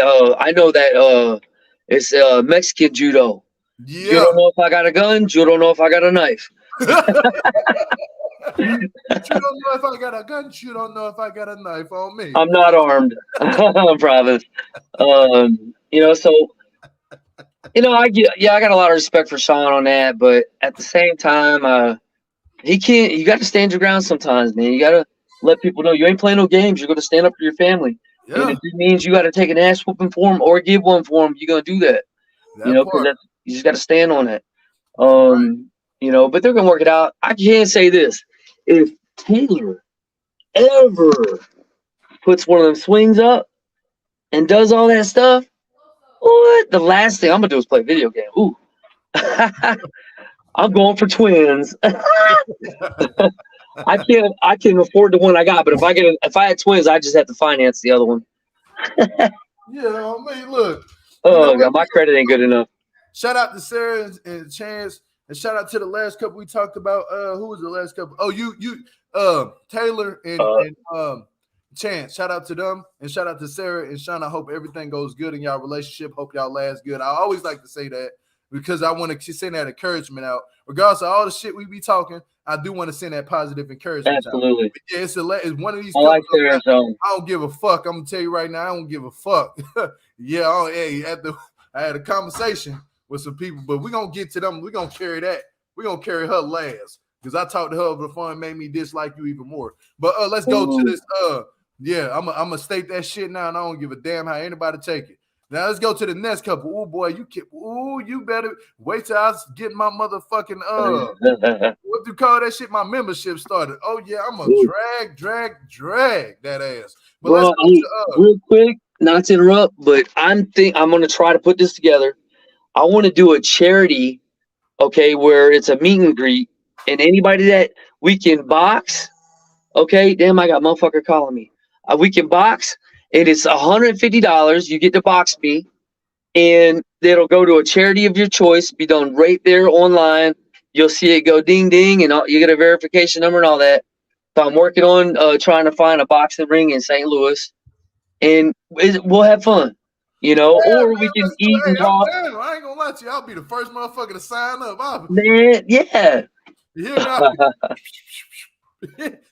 know that it's Mexican judo. Yeah. You don't know if I got a gun. You don't know if I got a knife. You don't know if I got a gun. You don't know if I got a knife on me. I'm not armed. I promise. You know, so you know, I got a lot of respect for Sean on that, but at the same time, he can't. You got to stand your ground sometimes, man. You got to let people know you ain't playing no games. You're going to stand up for your family. Yeah. And if it means you got to take an ass whooping for him or give one for him, you're going to do that. You know, because you just got to stand on it. You know, but they're going to work it out. I can say this: if Taylor ever puts one of them swings up and does all that stuff, what? The last thing I'm going to do is play a video game. Ooh. I'm going for twins. I can afford the one I got, but if I had twins, I just have to finance the other one. Yeah, I mean, look. Oh God, my credit ain't good enough. Shout out to Sarah and Chance, and shout out to the last couple we talked about. Who was the last couple? Oh, you Taylor and Chance. Shout out to them, and shout out to Sarah and Sean. I hope everything goes good in y'all relationship. Hope y'all last good. I always like to say that, because I want to send that encouragement out. Regardless of all the shit we be talking, I do want to send that positive encouragement Absolutely. out. Yeah, it's one of these. I don't give a fuck. I'm going to tell you right now, I don't give a fuck. Yeah, I had a conversation with some people, but we're going to get to them. We're going to carry that. We're going to carry her last, because I talked to her over the phone and made me dislike you even more. But let's go to this. I'm going to state that shit now, and I don't give a damn how anybody take it. Now let's go to the next couple. Oh boy, you better wait till I get my motherfucking what do you call that shit? My membership started. Oh yeah, I'm gonna drag that ass. But let's go to, real quick, not to interrupt, but I'm gonna try to put this together. I want to do a charity, okay, where it's a meet and greet, and anybody that we can box. Okay, damn, I got motherfucker calling me. We can box. And it's $150. You get to box me, and it'll go to a charity of your choice. Be done right there online. You'll see it go ding ding, and you get a verification number and all that. So I'm working on trying to find a boxing ring in St. Louis, and we'll have fun, you know. Yeah, or we can eat and talk. I ain't gonna lie to you. I'll be the first motherfucker to sign up. Man, yeah. You hear me?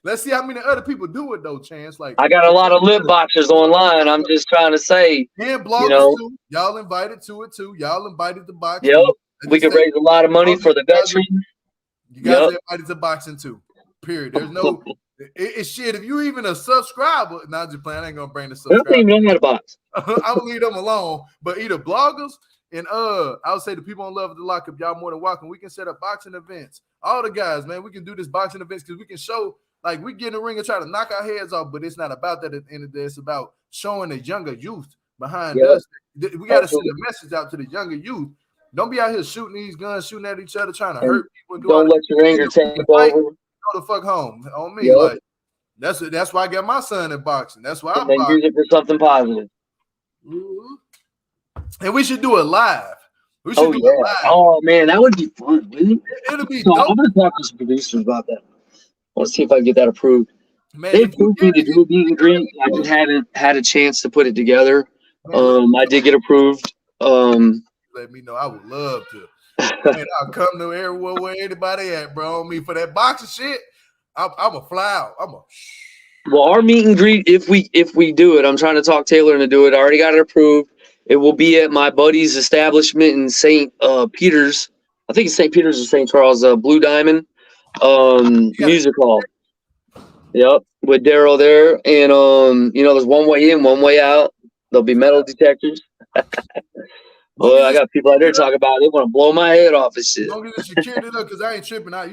Let's see how many other people do it though, Chance. Like, I got a lot of lip boxers online. I'm just trying to say, and bloggers too. Y'all invited to it too. Y'all invited to boxing. Yep. We can raise a lot of money for the veterans. You guys are invited to boxing too. Period. There's no It's shit. If you even a subscriber, not just playing. I ain't gonna bring the I don't subscriber. even know how to box. I'm gonna leave them alone. But either bloggers and I would say the people on Love the Lockup, y'all more than welcome. We can set up boxing events. All the guys, man, we can do this boxing events because we can show like we get in the ring and try to knock our heads off, but it's not about that at the end of the day. It's about showing the younger youth behind us. We got to send a message out to the younger youth. Don't be out here shooting these guns, shooting at each other, trying to hurt people. And don't let your anger take over. Go the fuck home on me. Like that's why I got my son in boxing. That's why I use it for something positive. Mm-hmm. And we should do it live. We should do it live. Oh man, that would be fun, dude. It'll be so dope. I'm gonna talk to some producers about that. I want to see if I can get that approved. Man, they approved me to do a meet and greet. I just haven't had a chance to put it together. I did get approved. Let me know. I would love to. Man, I'll come to everywhere where anybody at, bro. On me for that boxing shit. I'm a fly out. Well, our meet and greet, if we do it, I'm trying to talk Taylor into do it. I already got it approved. It will be at my buddy's establishment in St. Peter's. I think it's St. Peter's or St. Charles, Blue Diamond Music Hall. Yep, with Daryl there. And, there's one way in, one way out. There'll be metal detectors. Well, I got people out there talking about it. They want to blow my head off and shit. As long as it's secured it up, because I ain't tripping out.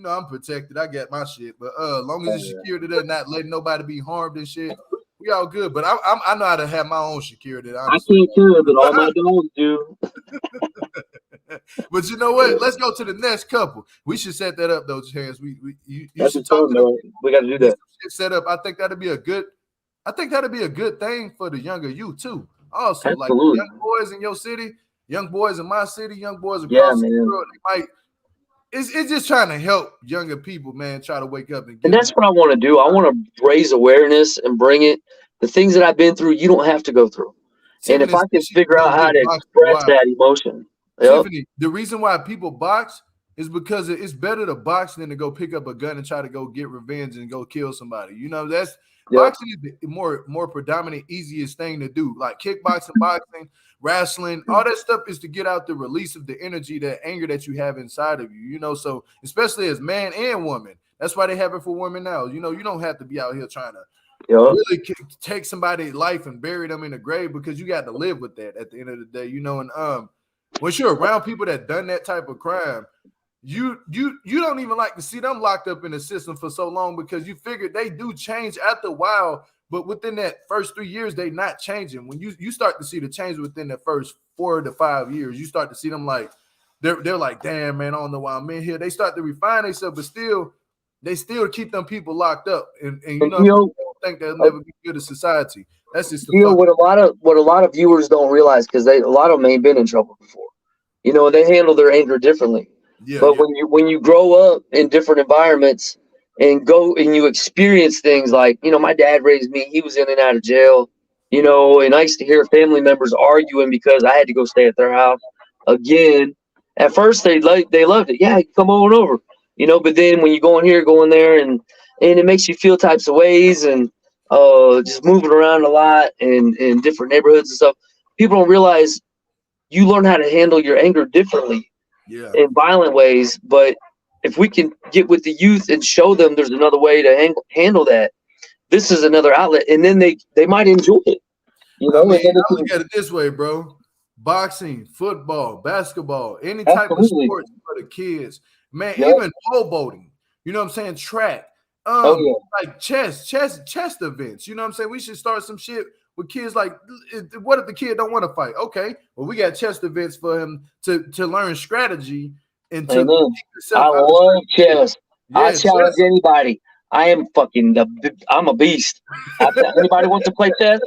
I'm protected. I got my shit. But long as it's secured it up, not letting nobody be harmed and shit, we all good. But I know how to have my own security. Honestly. I can't do it, but all my dogs do. But you know what? Let's go to the next couple. We should set that up, though, Chance. You should talk to them. We got to do that. Set up. I think that'd be a good thing for the younger youth too. Also, absolutely. Like young boys in your city, young boys in my city, young boys across the world, they might. It's just trying to help younger people, man, try to wake up and that's what I want to do. I want to raise awareness and bring it. The things that I've been through, you don't have to go through. And if I can figure out how to express that emotion. Tiffany, the reason why people box is because it's better to box than to go pick up a gun and try to go get revenge and go kill somebody. That's boxing is the more predominant, easiest thing to do. Like kickboxing, boxing, wrestling, all that stuff is to get out the release of the energy, that anger that you have inside of you. So especially as man and woman, that's why they have it for women now. You don't have to be out here trying to really take somebody's life and bury them in the grave, because you got to live with that at the end of the day. And once you're around people that done that type of crime, you don't even like to see them locked up in the system for so long, because you figure they do change after a while, but within that first 3 years, they not changing. When you start to see the change within the first 4 to 5 years, you start to see them like they're like, damn, man, I don't know why I'm in here. They start to refine themselves, but they still keep them people locked up, and don't think they'll never be good at society. That's just what a lot of viewers don't realize, because a lot of them ain't been in trouble before. They handle their anger differently. When you grow up in different environments and go and you experience things like, my dad raised me, he was in and out of jail, and I used to hear family members arguing because I had to go stay at their house again. At first they loved it. Yeah, come on over, but then when you go in here, go in there, and it makes you feel types of ways, and just moving around a lot and in different neighborhoods and stuff. People don't realize you learn how to handle your anger differently. In violent ways, but if we can get with the youth and show them there's another way to handle that, this is another outlet, and then they might enjoy it. I look at it this way, bro. Boxing, football, basketball, any type of sports for the kids, man. Even pole boating, you know what I'm saying? Track, like chess events. You know what I'm saying? We should start some shit with kids. Like, what if the kid don't want to fight? Okay, well, we got chess events for him to learn strategy and to I love chess. I challenge anybody. I'm a beast. Anybody wants to play chess,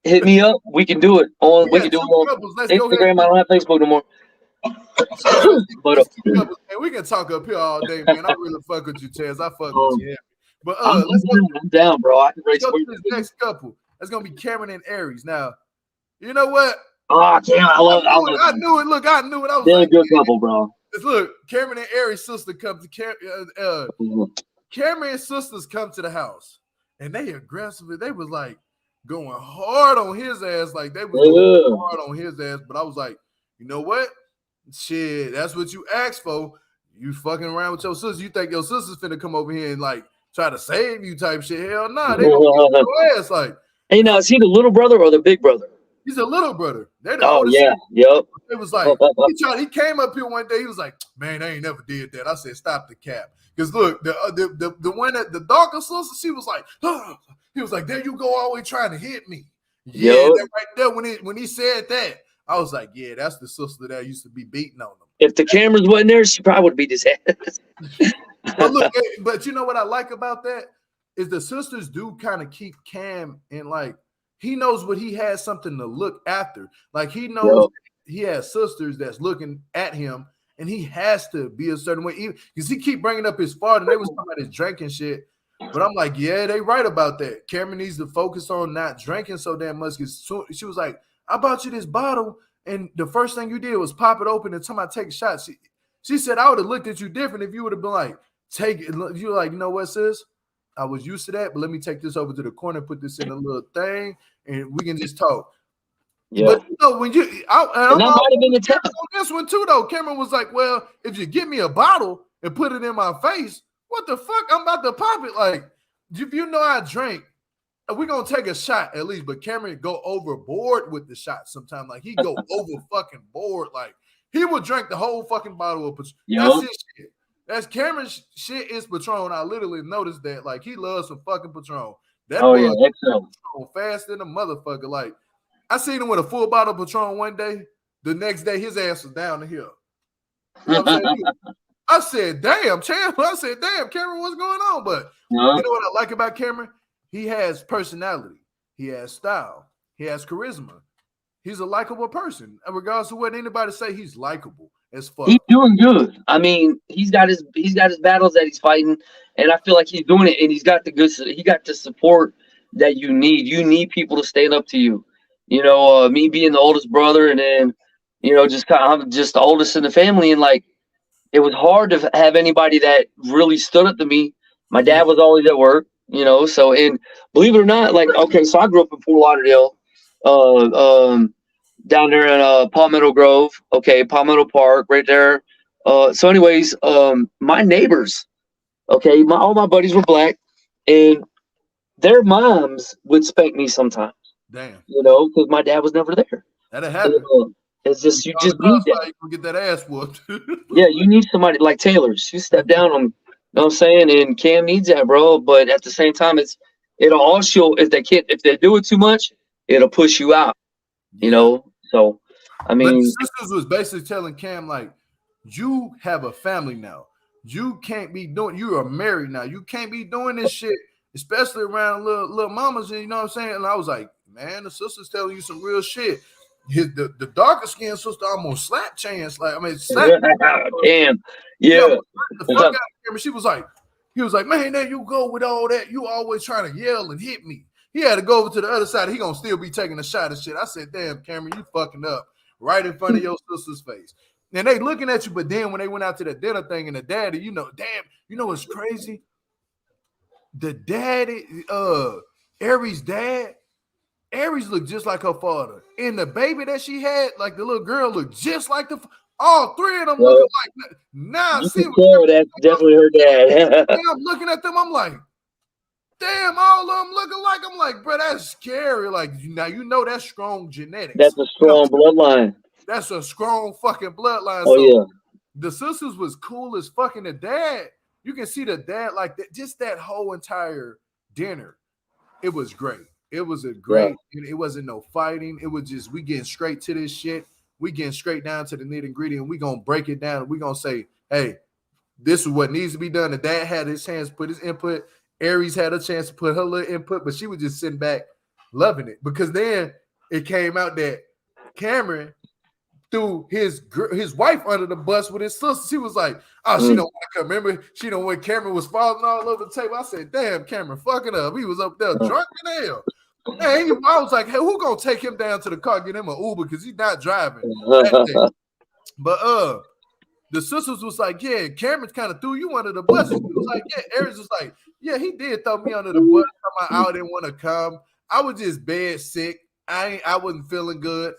hit me up. We can do it on Instagram. I don't have Facebook no more. But we can talk up here all day, man. I really fuck with you, Chaz. I fuck with you. But I'm down, bro. I can race with this next couple. That's gonna be Cameron and Aries. Now, you know what? Oh, damn, I knew it. Look, I knew it. I was like, a good couple, bro. Look, Cameron and Aries' sister comes to Cameron's sisters come to the house, and they aggressively. They was like going hard on his ass, like they was going hard on his ass. But I was like, you know what? Shit, that's what you asked for. You fucking around with your sister. You think your sister's finna come over here and like try to save you type shit. Hell nah, they gonna get your ass like. Hey, now is he the little brother or the big brother? He's a little brother. They're the Oh oldest. yeah, yep. It was like he came up here one day. He was like, "Man, I ain't never did that." I said, "Stop the cap." Because look, the one that the darker sister, she was like, oh. He was like, "There you go, always trying to hit me." Yeah, that right there. When he said that, I was like, "Yeah, that's the sister that used to be beating on him." If the cameras wasn't there, she probably would beat his ass. But look, but you know what I like about that is the sisters do kind of keep Cam in like he knows what he has something to look after. Like he knows he has sisters that's looking at him, and he has to be a certain way. Because he keep bringing up his father, and they was talking about his drinking shit. But I'm like, yeah, they right about that. Cameron needs to focus on not drinking so damn much. Because she was like, I bought you this bottle, and the first thing you did was pop it open and tell me take a shot. She said, I would have looked at you different if you would have been like, take it. You're like, you know what, sis? I was used to that, but let me take this over to the corner, put this in a little thing, and we can just talk. Yeah. But you know, when I'm might have been the test on this one too, though. Cameron was like, well, if you give me a bottle and put it in my face, what the fuck? I'm about to pop it. Like, if you know I drink, we're gonna take a shot at least. But Cameron go overboard with the shot sometimes. Like he go over fucking board. Like he would drink the whole fucking bottle of Patron. That's his shit. That's Cameron's shit is Patron. I literally noticed that. Like he loves some fucking Patron. That Patron fast than a motherfucker. Like I seen him with a full bottle of Patron one day. The next day, his ass was down the hill. You know what I'm saying? I said, damn, Champ. I said, damn, Cameron, what's going on? But you know what I like about Cameron? He has personality. He has style. He has charisma. He's a likable person. And regardless of what anybody say, he's likable as fuck. He's doing good. I mean, he's got his battles that he's fighting, and I feel like he's doing it. And he got the support that you need. You need people to stand up to you. You know, me being the oldest brother, and then I'm just the oldest in the family, and like it was hard to have anybody that really stood up to me. My dad was always at work. So, and believe it or not, like, okay, so I grew up in Fort Lauderdale, down there in Palmetto Grove, okay, Palmetto Park, right there. So anyways, my neighbors, okay, all my buddies were black, and their moms would spank me sometimes. Damn. Because my dad was never there. That'll happen. It's just you just need that. You can get that ass whooped. Yeah, you need somebody like Taylor. She stepped down on. You know what I'm saying? And Cam needs that, bro. But at the same time, it'll also if they do it too much, it'll push you out. So I mean, but the sisters was basically telling Cam like, you have a family now. You can't be doing. You are married now. You can't be doing this shit, especially around little mamas. And you know what I'm saying? And I was like, man, the sister's telling you some real shit. The darker skinned sister almost slapped Chance. Like, I mean, damn, yeah. The fuck out of him. She was like, he was like, man, there you go with all that. You always trying to yell and hit me. He had to go over to the other side. He gonna still be taking a shot of shit. I said, damn, Cameron, you fucking up right in front of your sister's face. And they looking at you, but then when they went out to the dinner thing and the daddy, what's crazy? The daddy, Aries' dad. Aries looked just like her father. And the baby that she had, like the little girl, looked just like all three of them looking like. Now, see, that's definitely her dad. I'm looking at them, I'm like, damn, all of them looking like. I'm like, bro, that's scary. Like, now that's strong genetics. That's a strong bloodline. That's a strong fucking bloodline. Oh, yeah. The sisters was cool as fucking the dad. You can see the dad like that, just that whole entire dinner. It was great. It was a great, it wasn't no fighting. It was just, we getting straight to this shit. We getting straight down to the nitty gritty, and we going to break it down. We going to say, hey, this is what needs to be done. The dad had his chance to put his input. Aries had a chance to put her little input, but she was just sitting back loving it. Because then it came out that Cameron threw his wife under the bus with his sister. She was like, oh, she don't want to come. Remember, she don't when Cameron was falling all over the table. I said, damn, Cameron, fucking up. He was up there drunk in hell. Hey, I was like, hey, who gonna take him down to the car, get him an Uber because he's not driving. But the sisters was like, yeah, Cameron kind of threw you under the bus. He was like, yeah, Aries was like, yeah, he did throw me under the bus. I didn't want to come. I was just bed sick. I wasn't feeling good.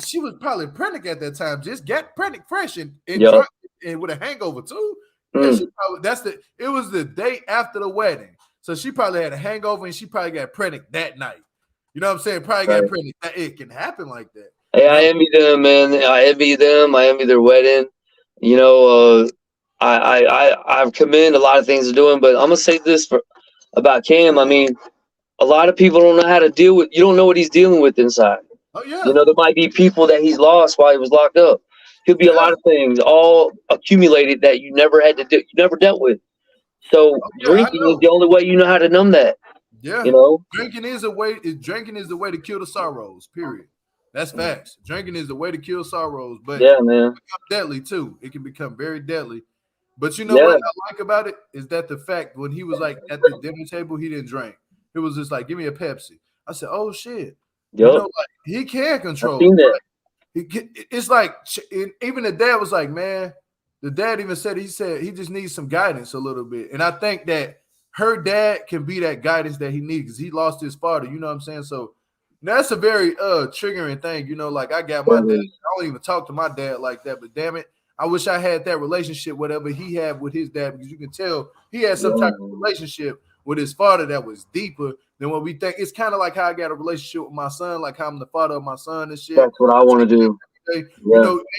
She was probably pregnant at that time. Just get pregnant fresh and drunk and with a hangover too. Yeah, she probably, it was the day after the wedding. So she probably had a hangover and she probably got pregnant that night. You know what I'm saying? Probably got pregnant. It can happen like that. Hey, I envy them, man. I envy them. I envy their wedding. I commend a lot of things they're doing, but I'm gonna say this about Cam. I mean, a lot of people don't know how to deal with. You don't know what he's dealing with inside. Oh yeah. There might be people that he's lost while he was locked up. Could be a lot of things all accumulated that you never had to do. You never dealt with. So drinking is the only way you know how to numb that. Yeah. Drinking is the way to kill the sorrows. Period. That's facts. Drinking is the way to kill sorrows, but yeah, man, deadly too. It can become very deadly. But you know what I like about it is that the fact when he was like at the dinner table, he didn't drink. It was just like, give me a Pepsi. I said, oh shit. Like he can control it. It's like even the dad was like, man, the dad even said he just needs some guidance a little bit. And I think that her dad can be that guidance that he needs because he lost his father. You know what I'm saying? So that's a very triggering thing. Like I got my dad. I don't even talk to my dad like that, but damn it, I wish I had that relationship, whatever he had with his dad, because you can tell he had some type of relationship with his father that was deeper than what we think. It's kind of like how I got a relationship with my son, like how I'm the father of my son and shit. That's what I want to do.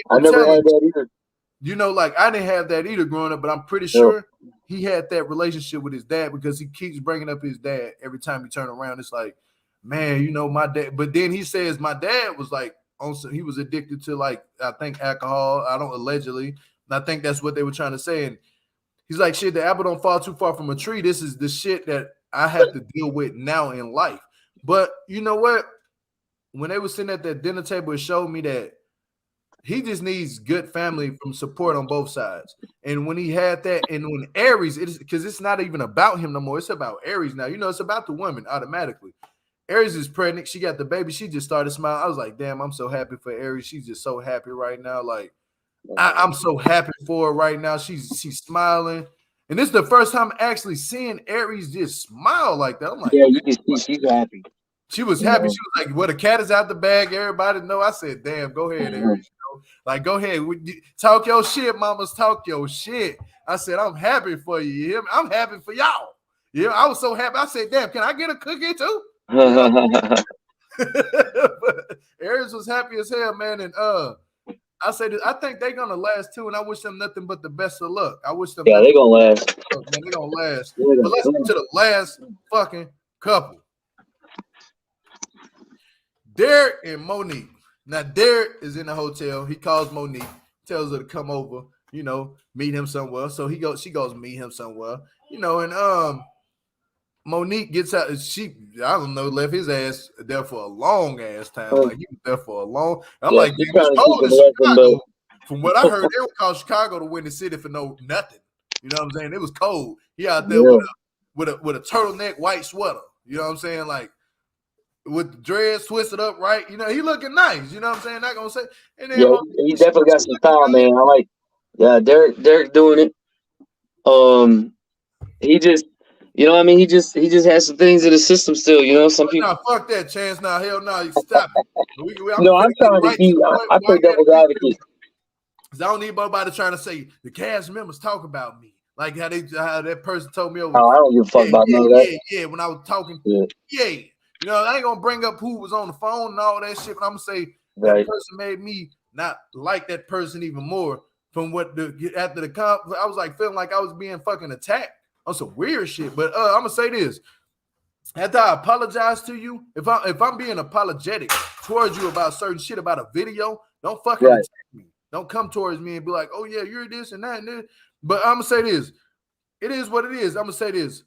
I never had that either. Like I didn't have that either growing up, but I'm pretty sure he had that relationship with his dad because he keeps bringing up his dad every time he turn around. It's like, man, my dad. But then he says my dad was like, he was addicted to like, I think alcohol. Allegedly. And I think that's what they were trying to say. And he's like, shit, the apple don't fall too far from a tree. This is the shit that I have to deal with now in life. But you know what? When they were sitting at that dinner table, it showed me that he just needs good family from support on both sides. And when he had that, and when Aries, because it's not even about him no more. It's about Aries now. It's about the woman automatically. Aries is pregnant. She got the baby. She just started smiling. I was like, damn, I'm so happy for Aries. She's just so happy right now. Like, I'm so happy for her right now. She's smiling. And this is the first time actually seeing Aries just smile like that. I'm like, yeah, you can see she's happy. She was happy. She was like, well, the cat is out the bag. Everybody know. I said, damn, go ahead, Aries. Like, go ahead. Talk your shit, mamas. Talk your shit. I said, I'm happy for you. You hear me? I'm happy for y'all. Yeah, I was so happy. I said, damn, can I get a cookie too? But Aries was happy as hell, man. And I say this, I think they're gonna last too, and I wish them nothing but the best of luck. I wish them they're gonna last. Man, they're gonna last. But let's get to the last fucking couple. Derek and Monique. Now Derek is in the hotel. He calls Monique, tells her to come over, meet him somewhere. So she goes meet him somewhere, and Monique gets out. Left his ass there for a long ass time. Like he was there for a long. I'm like, it's cold in Chicago. From what I heard, they would call Chicago the Windy City for nothing. You know what I'm saying? It was cold. He out there with a turtleneck white sweater. You know what I'm saying? Like with the dreads twisted up right. He looking nice. You know what I'm saying? Not gonna say. And then he definitely got some style, man. I like. Yeah, Derek doing it. He just. He just has some things in the system still. Some people. Nah, fuck that, Chance. Nah, hell no, you stop it. I'm trying to keep. I play devil's advocate. Because I don't need nobody trying to say the cast members talk about me. Like how that person told me over. Oh, I don't give a fuck about none of that. Yeah, when I was talking. Yeah. I ain't gonna bring up who was on the phone and all that shit, but I'm gonna say that person made me not like that person even more from after the comp. I was like feeling like I was being fucking attacked on some weird shit. But I'm gonna say this. After I apologize to you, if I'm being apologetic towards you about certain shit about a video, don't fucking attack me. Don't come towards me and be like, oh yeah, you're this and that and this. But I'm gonna say this. It is what it is. I'm gonna say this.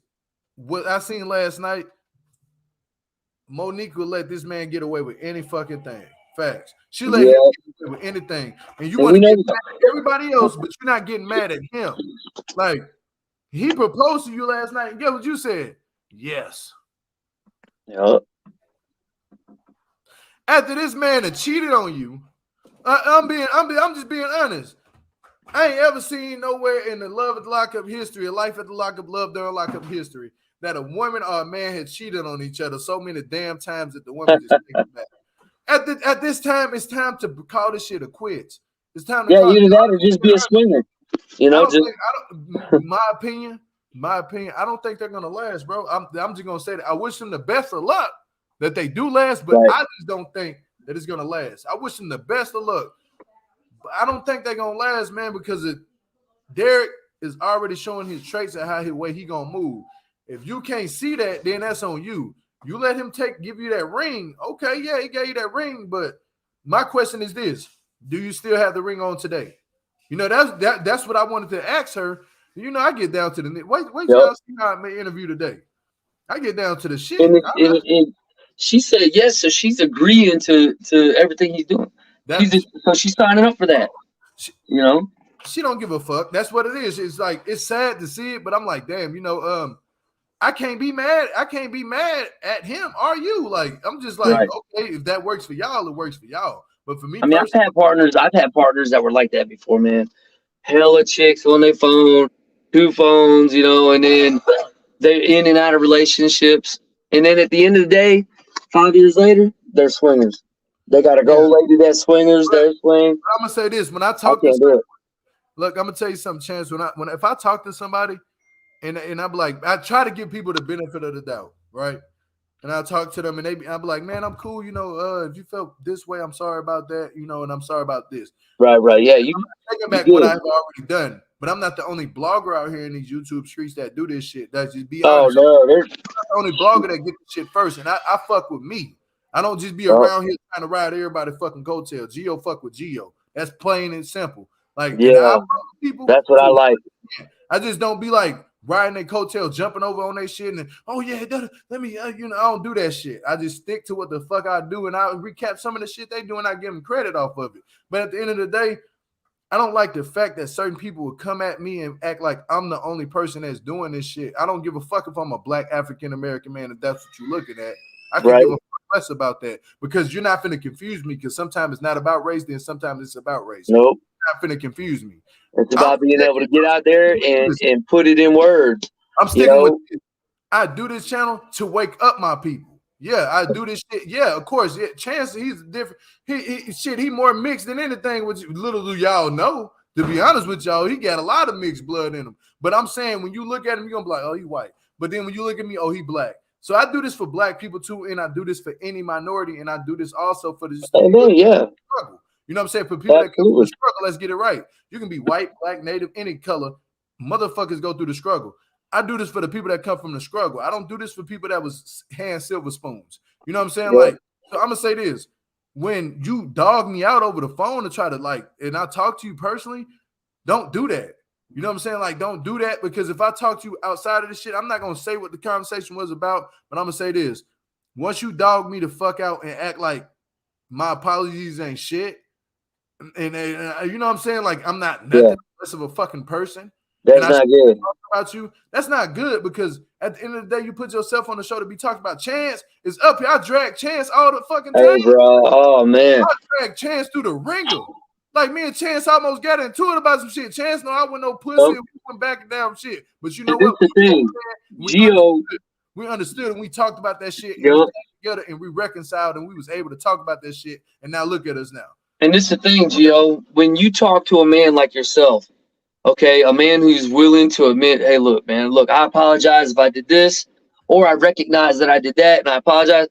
What I seen last night, Monique will let this man get away with any fucking thing. Facts. She let him get away with anything. And you want to get mad at everybody else, but you're not getting mad at him. Like, he proposed to you last night, and guess what you said? Yes. Yep. After this man had cheated on you, I'm just being honest. I ain't ever seen nowhere in the Love at the Lockup history, or Life at the Lockup, Love During Lockup history, that a woman or a man had cheated on each other so many damn times that the woman just thinks back. At this time, it's time to call this shit a quits. It's time to either that or just be a swinger. You know, my opinion, I don't think they're gonna last, bro. I'm just gonna say that I wish them the best of luck that they do last, but I just don't think that it's gonna last. I wish them the best of luck, but I don't think they're gonna last, man, because Derek is already showing his traits and how his way he gonna move. If you can't see that, then that's on you. You let him give you that ring. Okay, yeah, he gave you that ring, but my question is this: do you still have the ring on today? You know, that's what I wanted to ask her. You know, I get down to the wait y'all see how I made interview today. I get down to the shit. And she said yes, so she's agreeing to everything he's doing. So she's signing up for that. You know, she don't give a fuck. That's what it is. It's like it's sad to see it, but I'm like, damn, you know, I can't be mad. I can't be mad at him. Are you? Like, I'm just like, okay, if that works for y'all, it works for y'all. But for me, I mean, I've had partners that were like that before, man. Hella chicks on their phone, 2 phones, you know, and then they're in and out of relationships. And then at the end of the day, 5 years later, they're swingers. They got a gold lady that's swingers, they're swing. I'm gonna say this: when I talk to somebody, look, I'm gonna tell you something, Chance. If I talk to somebody, and I'm like, I try to give people the benefit of the doubt, right? And I talk to them, and I'll be like, man, I'm cool, you know. If you felt this way, I'm sorry about that, you know, and I'm sorry about this. Right, yeah. I'm taking back what I've already done, but I'm not the only blogger out here in these YouTube streets that do this shit. That's just be honest. No, I'm not the only blogger that get the shit first, and I fuck with me. I don't just be around here trying to ride everybody fucking coattail. Geo fuck with Geo. That's plain and simple. Like, I fuck with people. That's what I like. I just don't be like riding their coattail, jumping over on their shit, and let me, you know, I don't do that shit. I just stick to what the fuck I do, and I recap some of the shit they do, and I give them credit off of it. But at the end of the day, I don't like the fact that certain people will come at me and act like I'm the only person that's doing this shit. I don't give a fuck if I'm a black African American man, if that's what you're looking at. I can give a fuck less about that, because you're not finna confuse me, because sometimes it's not about race, then sometimes it's about race. Nope. You're not finna confuse me. It's about being able to get out there and put it in words. I'm sticking with this. I do this channel to wake up my people. Yeah, I do this shit. Yeah, of course. Yeah, Chance, he's different. He more mixed than anything, which little do y'all know. To be honest with y'all, he got a lot of mixed blood in him. But I'm saying, when you look at him, you're gonna be like, oh, he white. But then when you look at me, oh, he black. So I do this for black people too, and I do this for any minority, and I do this also for the struggle. You know what I'm saying? For people that come through the struggle, let's get it right. You can be white, black, native, any color. Motherfuckers go through the struggle. I do this for the people that come from the struggle. I don't do this for people that was hand silver spoons. You know what I'm saying? Like, so I'm gonna say this: when you dog me out over the phone to try to and I talk to you personally, don't do that. You know what I'm saying? Like, don't do that, because if I talk to you outside of this shit, I'm not gonna say what the conversation was about, but I'm gonna say this: once you dog me the fuck out and act like my apologies ain't shit, and you know what I'm saying? Like, I'm not nothing less of a fucking person. That's not good. About you, that's not good, because at the end of the day, you put yourself on the show to be talked about. Chance is up here. I drag Chance all the fucking time. Hey, bro. Oh, man. I drag Chance through the ringer. Like, me and Chance almost got into it about some shit. Chance, no, I went no pussy. We went back and down shit. But you know what? The thing. We understood, and we talked about that shit, and we got together, and we reconciled, and we was able to talk about that shit. And now look at us now. And this is the thing, Gio. When you talk to a man like yourself, okay, a man who's willing to admit, hey, look, man, look, I apologize if I did this, or I recognize that I did that, and I apologize.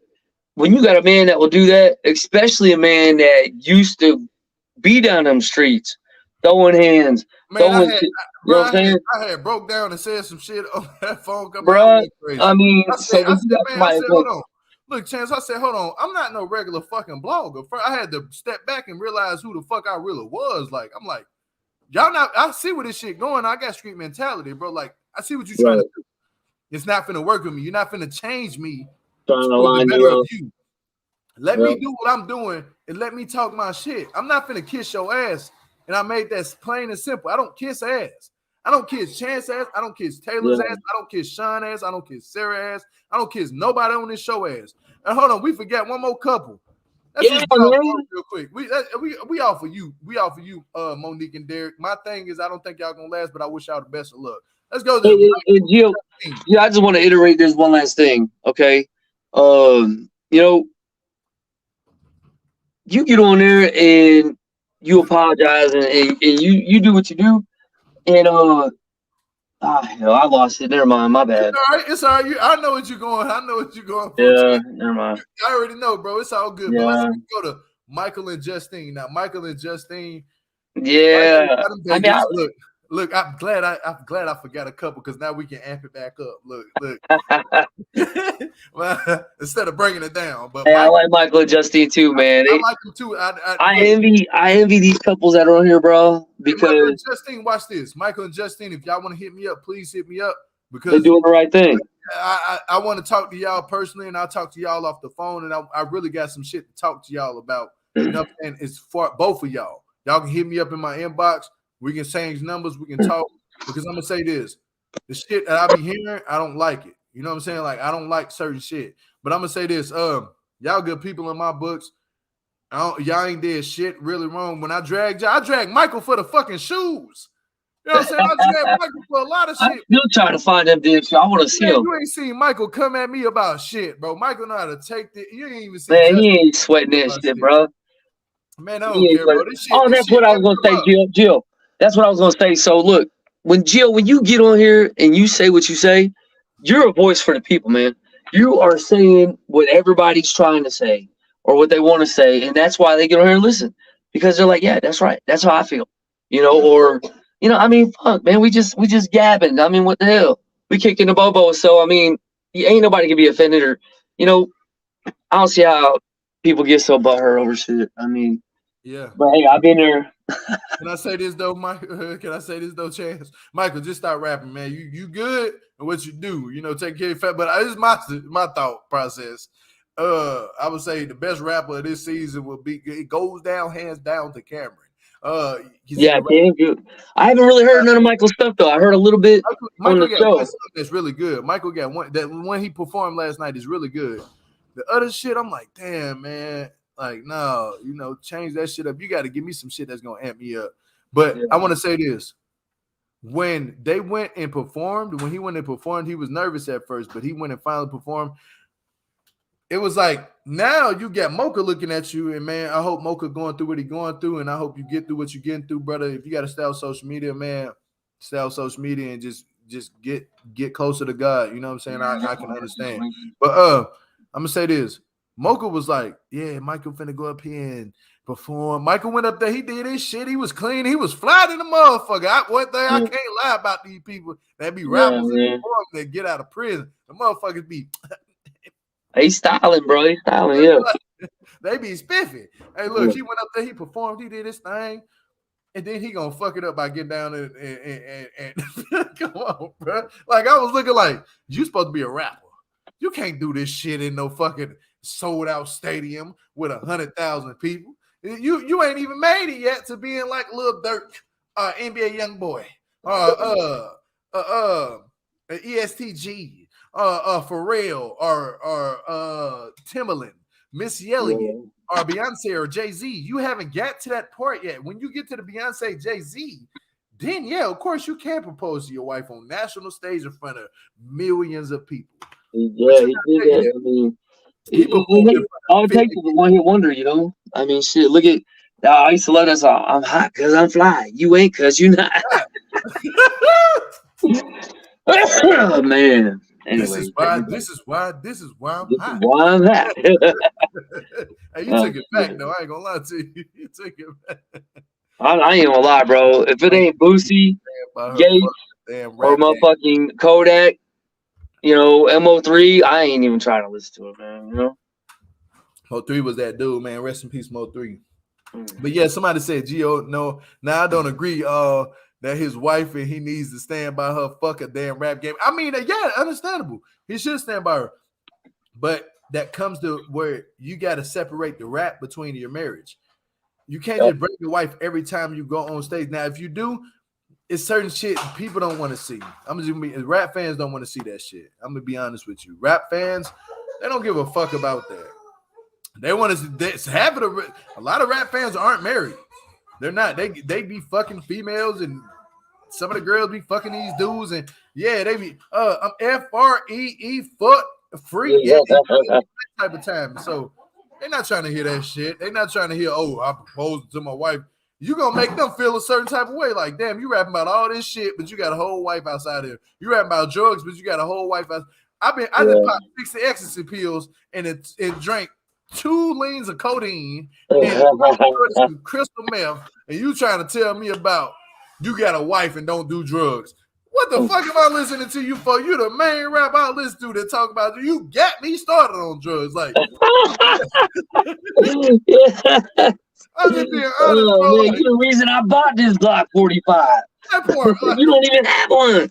When you got a man that will do that, especially a man that used to be down them streets, throwing hands, throwing shit. You know what I'm saying? I had broke down and said some shit on that phone. Bro, I mean, I said, hold on. Look, Chance, I said, hold on. I'm not no regular fucking blogger. I had to step back and realize who the fuck I really was. Like, I'm like, y'all not, I see where this shit going. I got street mentality, bro. Like, I see what you're trying to do. It's not finna work with me. You're not finna change me trying to line you up. Let me do what I'm doing and let me talk my shit. I'm not finna kiss your ass. And I made that plain and simple. I don't kiss ass. I don't kiss Chance ass. I don't kiss Taylor's ass. I don't kiss Sean ass. I don't kiss Sarah ass. I don't kiss nobody on this show ass. And hold on, we forgot one more couple. That's real quick. We offer you. We offer you, Monique and Derek. My thing is, I don't think y'all gonna last, but I wish y'all the best of luck. Let's go. Gio, I just want to iterate this one last thing. Okay, you know, you get on there and you apologize and you do what you do. And hell, I lost it. Never mind. My bad. It's all right. It's all right. I know what you're going. I know what you're going for. Yeah, never mind. I already know, bro. It's all good. Yeah. But let's go to Michael and Justine. Now, Michael and Justine. Yeah. I mean, look. I'm glad I forgot a couple because now we can amp it back up. Look. Well, instead of bringing it down, but hey, I like Michael and Justine too, man. I like them too. I envy these couples that are on here, bro. Because Michael and Justine, watch this. Michael and Justine, if y'all want to hit me up, please hit me up because they're doing the right thing. I want to talk to y'all personally, and I'll talk to y'all off the phone, and I really got some shit to talk to y'all about. And it's for both of y'all. Y'all can hit me up in my inbox. We can change numbers. We can talk because I'm gonna say this: the shit that I be hearing, I don't like it. You know what I'm saying? Like I don't like certain shit. But I'm gonna say this: y'all good people in my books. Y'all ain't did shit really wrong. When I dragged Michael for the fucking shoes. You know what I'm saying? I dragged Michael for a lot of shit. I'm still trying to find them dudes. I want to see them. You ain't seen Michael come at me about shit, bro. Michael know how to take it. You ain't even seen. Man, he ain't sweating that shit, bro. Man, I don't care, bro. This shit, that's what I was gonna say, Jill. That's what I was gonna say. So look, when you get on here and you say what you say, you're a voice for the people, man. You are saying what everybody's trying to say or what they want to say, and that's why they get on here and listen because they're like, yeah, that's right. That's how I feel, or I mean, fuck, man, we just gabbing. I mean, what the hell? We kicking the bobo, so I mean, ain't nobody can be offended or, I don't see how people get so butthurt over shit. I mean, yeah. But hey, I've been there. Can I say this though, Michael? Can I say this though, Chance? Michael, just start rapping, man. You good at what you do. Take care of your but this is my thought process. I would say the best rapper of this season will be. It goes down hands down to Cameron. Yeah, I haven't really heard none of Michael's stuff though. I heard a little bit Michael on the got show. one song that's really good. Michael got one that when he performed last night is really good. The other shit, I'm like, damn, man. Like, no, change that shit up. You got to give me some shit that's gonna amp me up. But I want to say this: when they went and performed, when he went and performed, he was nervous at first, but he went and finally performed. It was like now you got Mocha looking at you, and man, I hope Mocha going through what he's going through, and I hope you get through what you're getting through, brother. If you got to stay on social media, man, stay on social media and just get closer to God. You know what I'm saying? I can understand. But I'm gonna say this. Mocha was like, yeah, Michael finna go up here and perform. Michael went up there, he did his shit, he was clean, he was fly to the motherfucker. One thing I can't lie about these people that be rappers that get out of prison. The motherfuckers be he's styling, bro. He's styling, yeah. They be spiffy. Hey, look, he went up there, he performed, he did his thing, and then he gonna fuck it up by getting down and come on, bro. Like I was looking like you supposed to be a rapper. You can't do this shit in no fucking sold out stadium with 100,000 people. You ain't even made it yet to being like Lil Durk, NBA young boy, ESTG, Pharrell, or Timbaland, Missy Elliott, or Beyonce or Jay-Z. You haven't got to that part yet. When you get to the Beyonce, Jay-Z, then yeah, of course you can propose to your wife on national stage in front of millions of people. Yeah, he did that. I mean, all it takes is a one-hit wonder, I mean, shit. Look at I used to love that song. I'm hot because I'm fly. You ain't because you not. Oh man. Anyway, this is why I'm hot. Why I'm hot. Hey, you took it back though. I ain't gonna lie to you. You took it back. I ain't gonna lie, bro. If it ain't Boosie, Gates, or motherfucking Kodak, Mo3, I ain't even trying to listen to it, man. Mo3 was that dude, man. Rest in peace, Mo3. But yeah, somebody said, Gio, no. Now I don't agree that his wife and he needs to stand by her. Fuck a damn rap game. I mean, yeah, understandable. He should stand by her. But that comes to where you got to separate the rap between your marriage. You can't just bring your wife every time you go on stage. Now, if you do, it's certain shit people don't want to see. Rap fans don't want to see that shit. I'm gonna be honest with you. Rap fans, they don't give a fuck about that. They want to have it. A lot of rap fans aren't married. They're not. They be fucking females, and some of the girls be fucking these dudes, and yeah, they be I'm FREE fuck free, yeah, that type of time. So they're not trying to hear that shit. They're not trying to hear, oh, I proposed to my wife. you gonna make them feel a certain type of way. Like, damn, you rapping about all this shit, but you got a whole wife outside here. You rapping about drugs, but you got a whole wife out. I just popped 60 ecstasy pills and drank 2 leans of codeine and some crystal meth, and you trying to tell me about you got a wife and don't do drugs. What the fuck am I listening to you for? You the main rap I listen to that talk about you got me started on drugs. Like, I'm just being honest, bro. Man, Like, you're the reason I bought this Glock 45. that part, like, You don't even have one.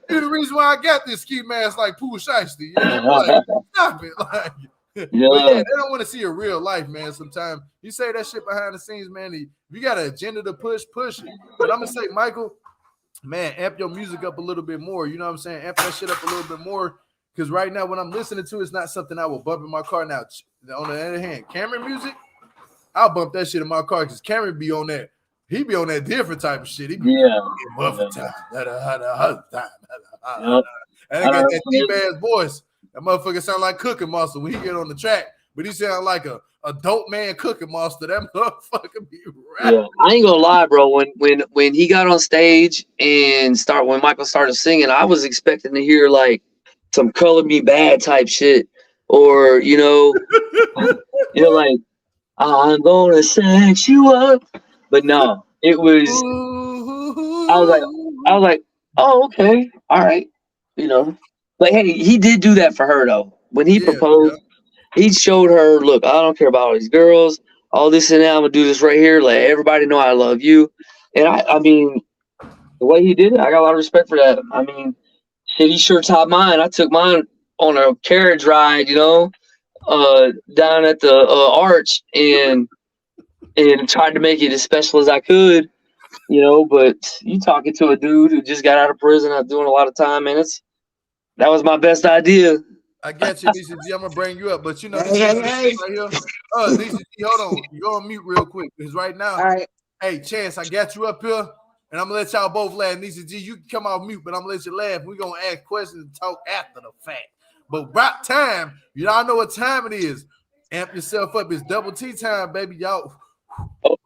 you're the reason why I got this ski mask like Pooh Shiesty. You know? Like, stop it. Like, but yeah, they don't want to see a real life, man. Sometimes you say that shit behind the scenes, man. If you got an agenda to push it. But I'm gonna say, Michael, man, amp your music up a little bit more. You know what I'm saying? Amp that shit up a little bit more. Because right now, when I'm listening to, it's not something I will bump in my car. Now, on the other hand, Cameron music, I'll bump that shit in my car because Cameron be on that. He be on that different type of shit. He be buffing time. And I got that deep ass voice. That motherfucker sound like Cookie Monster when he get on the track, but he sound like a dope man Cookie Monster. That motherfucker be rapping. Yeah, I ain't gonna lie, bro. When he got on stage and when Michael started singing, I was expecting to hear like some "Color Me Bad" type shit, or like I'm gonna sex you up. But no, it was. I was like, oh, okay, all right, But hey, he did do that for her though. When he proposed, he showed her, look, I don't care about all these girls, all this and that. I'm gonna do this right here. Let everybody know I love you. And I mean, the way he did it, I got a lot of respect for that. I mean, shit, he sure taught mine. I took mine on a carriage ride, down at the arch and tried to make it as special as I could, But you talking to a dude who just got out of prison, I'm doing a lot of time, and that was my best idea. I got you, Lisa G. I'm gonna bring you up, but this right here. Lisa G, hold on. You go on mute real quick because right now, All right. Hey, Chance, I got you up here, and I'm gonna let y'all both laugh. Lisa G, you can come off mute, but I'm gonna let you laugh. We're gonna ask questions and talk after the fact. But about time, y'all know what time it is. Amp yourself up. It's double T time, baby. Y'all.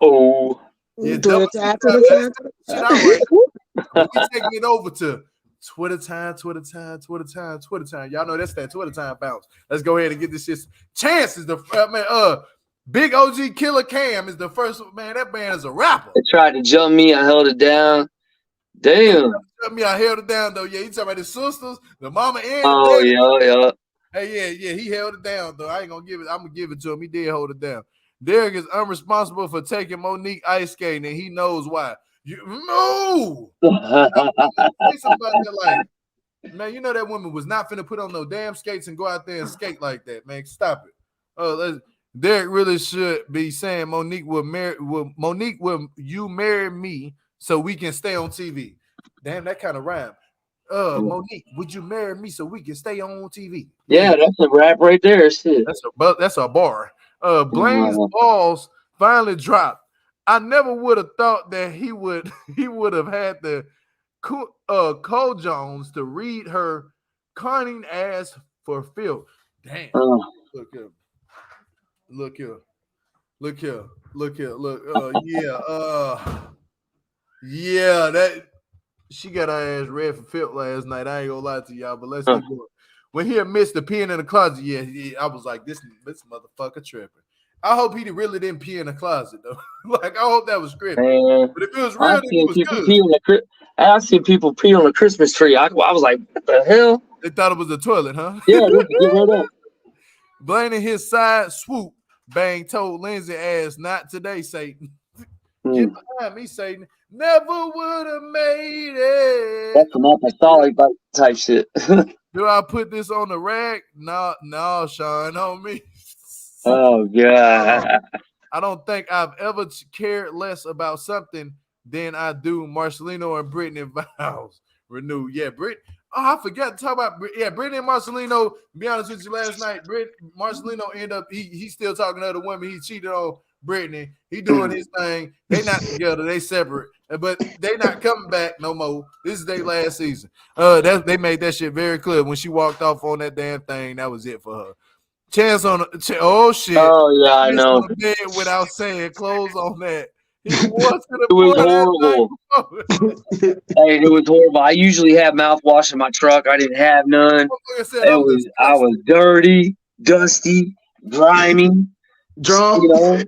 Oh. Yeah, double T time. Shit, all right. We're taking it over to Twitter time. Y'all know that's that Twitter time bounce. Let's go ahead and get this shit. Chance is the Big OG Killer Cam is the first man. That man is a rapper. They tried to jump me. I held it down. Damn. I held it down though. Yeah, he talking about his sisters, the mama and the daddy. Yeah. Hey, yeah, he held it down though. I ain't gonna give it. I'm gonna give it to him. He did hold it down. Derek is unresponsible for taking Monique ice skating, and he knows why. No. Say something about that, like, man, you know that woman was not finna put on no damn skates and go out there and skate like that, man. Stop it. Derek really should be saying Monique will you marry me so we can stay on TV? Damn, that kind of rhyme. Monique, would you marry me so we can stay on TV? Yeah, that's a rap right there. Shit. That's a bar. Blaine's balls finally dropped. I never would have thought that he would have had the Cole Jones to read her conning ass for filth. Damn. Look here. Yeah, that she got her ass red for filth last night. I ain't gonna lie to y'all, but let's keep going. When he admits the peeing in the closet, yeah, I was like, this motherfucker tripping. I hope he really didn't pee in the closet though. Like, I hope that was scripted. But if it was real, then it was good. I've seen people pee on the Christmas tree. I was like, what the hell? They thought it was a toilet, huh? Yeah, get rid of. Blaine and his side swoop bang told Lindsay ass, not today, Satan. Get behind me, Satan. Never would have made it. That's some apostolic type shit. Do I put this on the rack? No, Sean, on me. Oh, God. I don't think I've ever cared less about something than I do Marcelino and Brittany vows renewed. Yeah, I forgot to talk about Brittany and Marcelino. To be honest with you, last night, Marcelino ended up he's still talking to other women. He cheated on Brittany. He doing his thing. They not together. They separate, but they not coming back no more. This is their last season. They made that shit very clear when she walked off on that damn thing. That was it for her. Chance on oh shit. Oh yeah, I know. On the bed without saying clothes on that. It was horrible. Hey, it was horrible. I usually have mouthwash in my truck. I didn't have none. I was dirty, dusty, grimy, drunk. You know,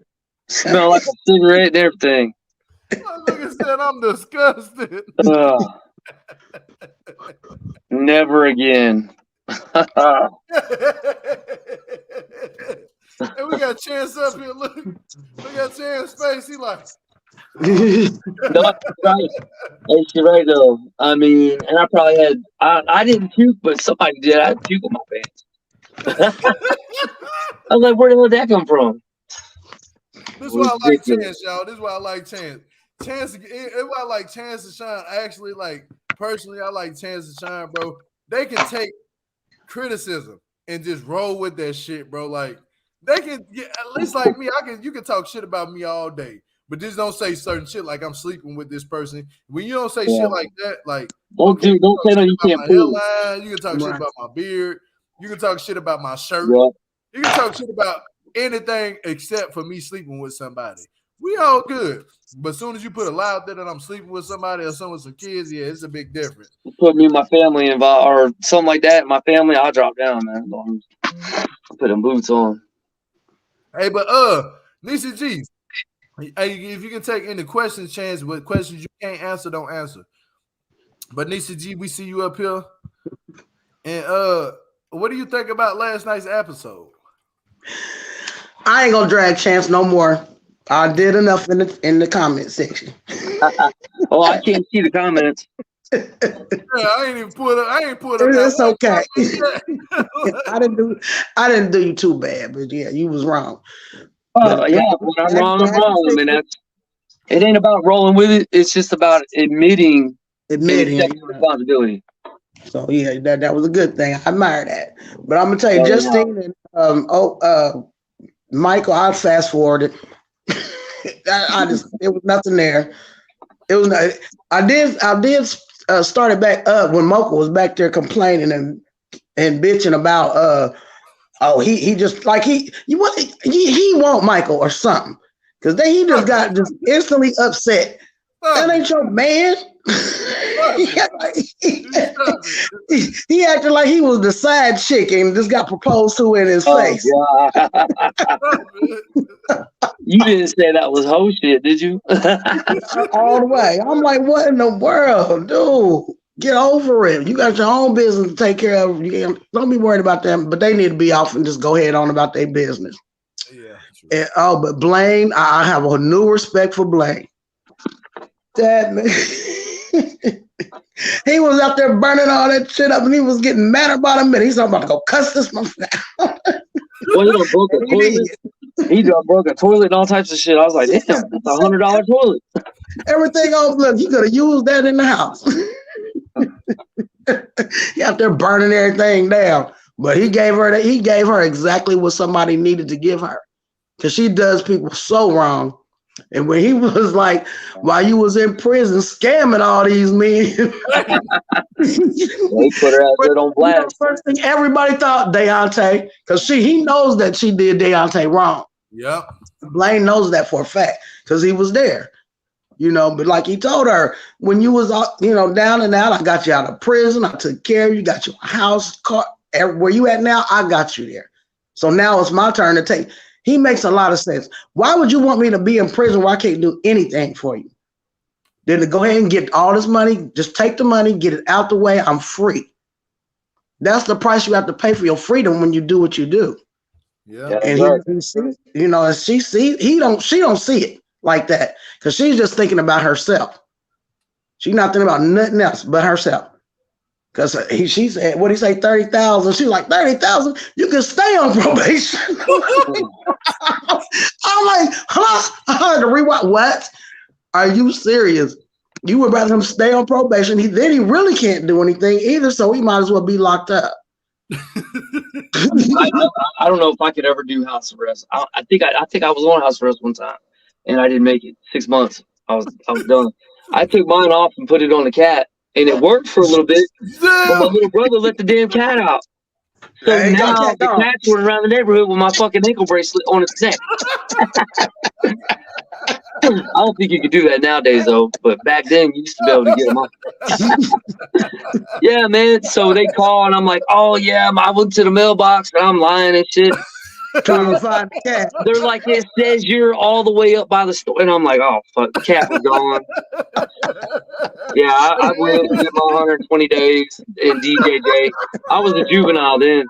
smell like a cigarette and everything. Motherfucker said I'm disgusted. Never again. And we got Chance up here. Look, we got Chance's face. He like. No, right. You're right though. I mean, and I probably had. I didn't puke, but somebody did. I had puke in my pants. I was like, where the hell did that come from? This is why I like Chance, y'all. This is why I like Chance. Chance, it's why I like Chance and Shine. Actually, like personally, I like Chance and Shine, bro. They can take criticism and just roll with that shit, bro. Like they can, at least like me, you can talk shit about me all day, but just don't say certain shit like I'm sleeping with this person. When you don't say shit like that, like don't say no, you can't prove. You can talk shit about my beard. You can talk shit about my shirt. Yeah. You can talk shit about anything except for me sleeping with somebody. We all good. But as soon as you put a lie out there that I'm sleeping with somebody or someone with some kids, yeah, it's a big difference. You put me and my family involved or something like that, my family, I'll drop down, man. I'll put them boots on. Hey, but Nisa G, hey, if you can take any questions, Chance, but questions you can't answer, don't answer. But Nisa G, we see you up here. And what do you think about last night's episode? I ain't gonna drag Chance no more. I did enough in the comment section. Oh, I can't see the comments. Yeah, I ain't put up. It's okay. I didn't do you too bad, but yeah, you was wrong. Yeah, when I'm wrong, I'm wrong. I mean, it ain't about rolling with it. It's just about admitting responsibility. So yeah, that was a good thing. I admire that. But I'm gonna tell you, Justine and Michael, I fast forwarded. It was nothing there. It was not. I did start it back up when Mocha was back there complaining and bitching about he just like he want Michael or something because he just got just instantly upset. That ain't your man. He acted like he was the side chick and just got proposed to in his face. You didn't say that was hoe shit, did you? All the way. I'm like, what in the world, dude? Get over it. You got your own business to take care of. Don't be worried about them, but they need to be off and just go ahead on about their business. Yeah. And, but Blaine, I have a new respect for Blaine. That man. He was out there burning all that shit up and he was getting mad about him and he's about to go cuss this motherfucker out. Well, he broke a toilet. He broke a toilet and all types of shit. I was like, damn, that's $100 toilet. Everything else, look, you could have used that in the house. He out there burning everything down. But he gave her exactly what somebody needed to give her. Because she does people so wrong. And when he was like, while you was in prison scamming all these men, they put her out there on blast. First thing everybody thought Deontay, because he knows that she did Deontay wrong. Yep. Blaine knows that for a fact because he was there. But like he told her, when you was down and out, I got you out of prison, I took care of you, got you a house, car, where you at now, I got you there. So now it's my turn to take. He makes a lot of sense. Why would you want me to be in prison where I can't do anything for you? Then to go ahead and get all this money, just take the money, get it out the way, I'm free. That's the price you have to pay for your freedom when you do what you do. Yeah. And she don't see it like that because she's just thinking about herself. She's not thinking about nothing else but herself. Because she said, what did he say, 30,000? She's like, 30,000? You can stay on probation. I'm like, huh? I had to rewind. What? Are you serious? You would rather him stay on probation. Then he really can't do anything either, so he might as well be locked up. I don't know if I could ever do house arrest. I think I was on house arrest one time, and I didn't make it. 6 months. I was done. I took mine off and put it on the cat. And it worked for a little bit, but my little brother let the damn cat out. So now the cat's running around the neighborhood with my fucking ankle bracelet on its neck. don't think you could do that nowadays though. But back then, you used to be able to get them off. Yeah, man. So they call and I'm like, oh yeah, I went to the mailbox and I'm lying and shit. Trying to find the cat. They're like, it says you're all the way up by the store, and I'm like, oh fuck, the cat was gone. Yeah, I went and did my 120 days in DJJ. I was a juvenile then.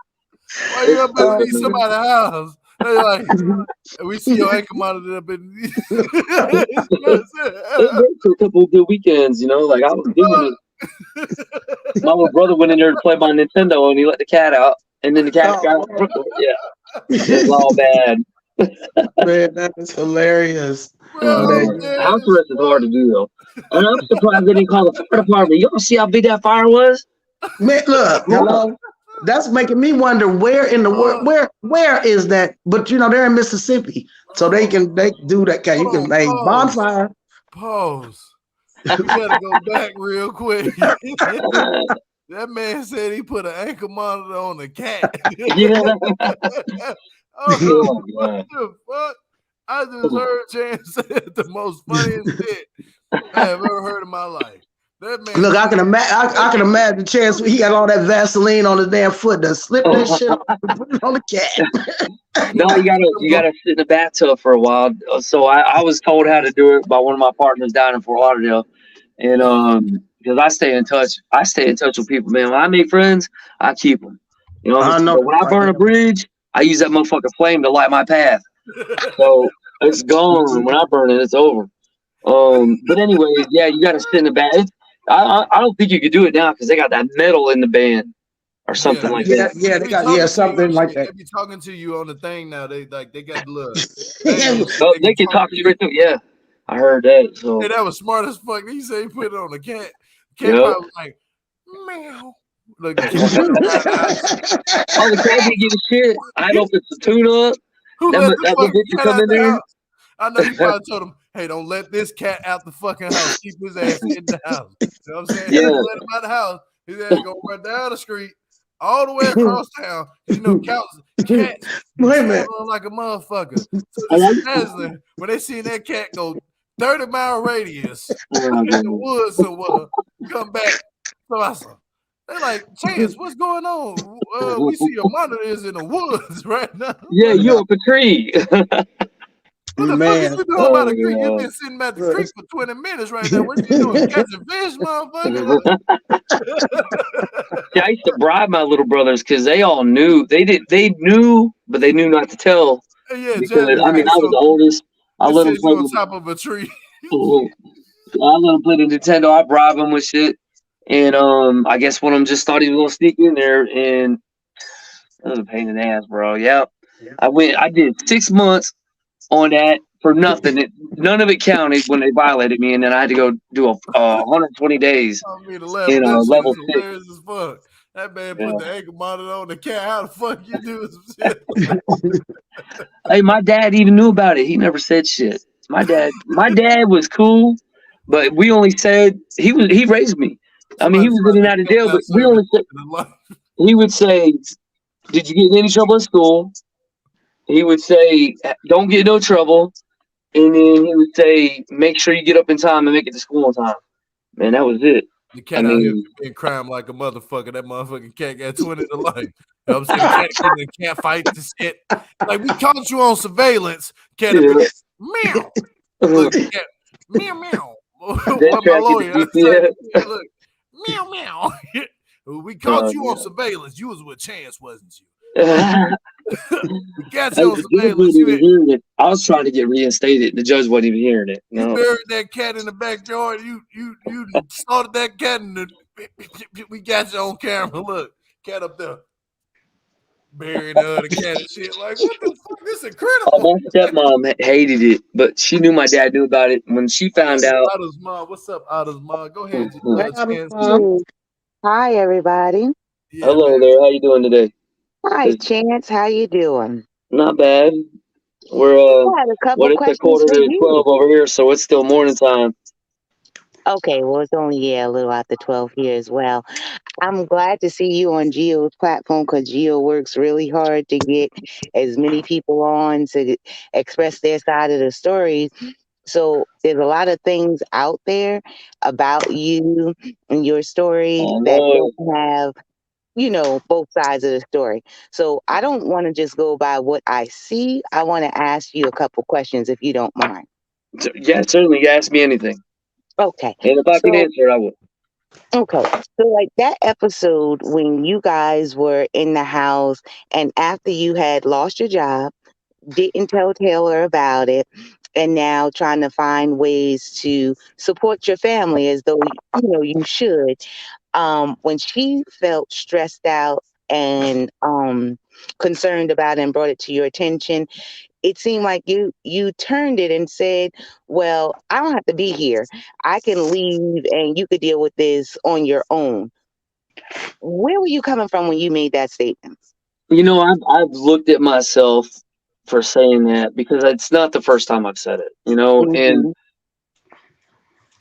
Why you up there leave somebody's house? They like, we see your ankle monitor up in. It worked for a couple of good weekends, you know. Like I was doing it. My little brother went in there to play my Nintendo, and he let the cat out, and then the cat got yeah. It was all bad. Man, that is hilarious. House arrest is hard to do though. And I'm surprised they didn't call the fire department. Y'all see how big that fire was? Man, look, hello. That's making me wonder where in the world, where is that? But you know, they're in Mississippi, so they do that. You can make bonfire. Pause. We gotta go back real quick. That man said he put an ankle monitor on the cat. Yeah. Oh, what the fuck? I just heard Chance say the most funniest shit I have ever heard in my life. That man. Look, I can imagine Chance. He got all that Vaseline on his damn foot to slip this shit and put it on the cat. No, you gotta sit in the bathtub for a while. So I was told how to do it by one of my partners down in Fort Lauderdale, and because I stay in touch with people, man. When I make friends, I keep them. You know, when I burn a bridge, I use that motherfucking flame to light my path. So it's gone. When I burn it, it's over. But anyways, yeah, you got to sit in the bath. I don't think you could do it now because they got that metal in the band or something like that. Yeah, they got something like that. They be talking to you on the thing now. They got love. They can talk to you right through. Yeah, I heard that. So hey, that was smart as fuck. He said he put it on the cat. Cat was like, meow. Look, the cat didn't give a shit. I don't know if it's a tune-up. That little bitch you come in there. I know you probably told him, hey, don't let this cat out the fucking house. Keep his ass in the house. You know what I'm saying? Yeah. Let him out the house. His ass go right down the street, all the way across town. You know, cats Wait a minute. like a motherfucker. So when they see that cat go 30-mile radius in the woods or whatever, come back. So I said, they're like, Chance, what's going on? We see your monitor is in the woods right now. Yeah, you up a tree. What the fuck is you doing about a creek? You've been sitting at the creek for 20 minutes right now. What you doing? Catching fish, motherfucker? Yeah, I used to bribe my little brothers because they all knew. They knew, but they knew not to tell. Yeah, because, I was the oldest. I let them play on top of a tree. I let them play the Nintendo. I bribe them with shit. And I guess one of them just thought he was gonna sneak in there, and that was a pain in the ass, bro. Yeah. I did 6 months on that for nothing. None of it counted when they violated me, and then I had to go do a 120 days in level 6. As fuck. That man put the ankle monitor on the cat. How the fuck you do some shit? Hey, my dad even knew about it. He never said shit. My dad was cool, but we only said he raised me. I mean, he was getting out of jail, but we only said, he would say, did you get in any trouble at school? He would say, don't get in no trouble. And then he would say, make sure you get up in time and make it to school on time. Man, that was it. The cat out here being crime like a motherfucker. That motherfucking cat got 20 to life. You know what I'm saying? Cat fight this shit. Like, we caught you on surveillance. Cat meow. Look, cat, meow, meow. What my lawyer look, meow, meow. We caught you on surveillance. You was with Chance, wasn't you? We got you on surveillance. I was trying to get reinstated. The judge wasn't even hearing it. No. You buried that cat in the backyard. You slaughtered that cat, and we got you on camera. Look, cat up there. Burying the cat and shit. Like, what the fuck? This is incredible. My stepmom hated it, but she knew my dad knew about it. When she found out. Otto's mom. What's up, Otto's mom? Go ahead. Hi, everybody. Yeah, hello there. How you doing today? Hi, Chance. How you doing? Not bad. We're it's a quarter to 12 over here, so it's still morning time. Okay, well, it's only a little after 12 here as well. I'm glad to see you on Gio's platform because Gio works really hard to get as many people on to express their side of the story. So there's a lot of things out there about you and your story I that know don't have, both sides of the story. So I don't want to just go by what I see. I want to ask you a couple questions if you don't mind. it. Yeah, certainly. You ask me anything, Okay. and if I can So, answer it, I will. okay. So, like that episode when you guys were in the house and after you had lost your job, didn't tell Taylor about it, and now trying to find ways to support your family as though you should. When she felt stressed out and concerned about it and brought it to your attention, it seemed like you turned it and said, "Well, I don't have to be here. I can leave, and you could deal with this on your own." Where were you coming from when you made that statement? I've looked at myself for saying that because it's not the first time I've said it. And Hmm.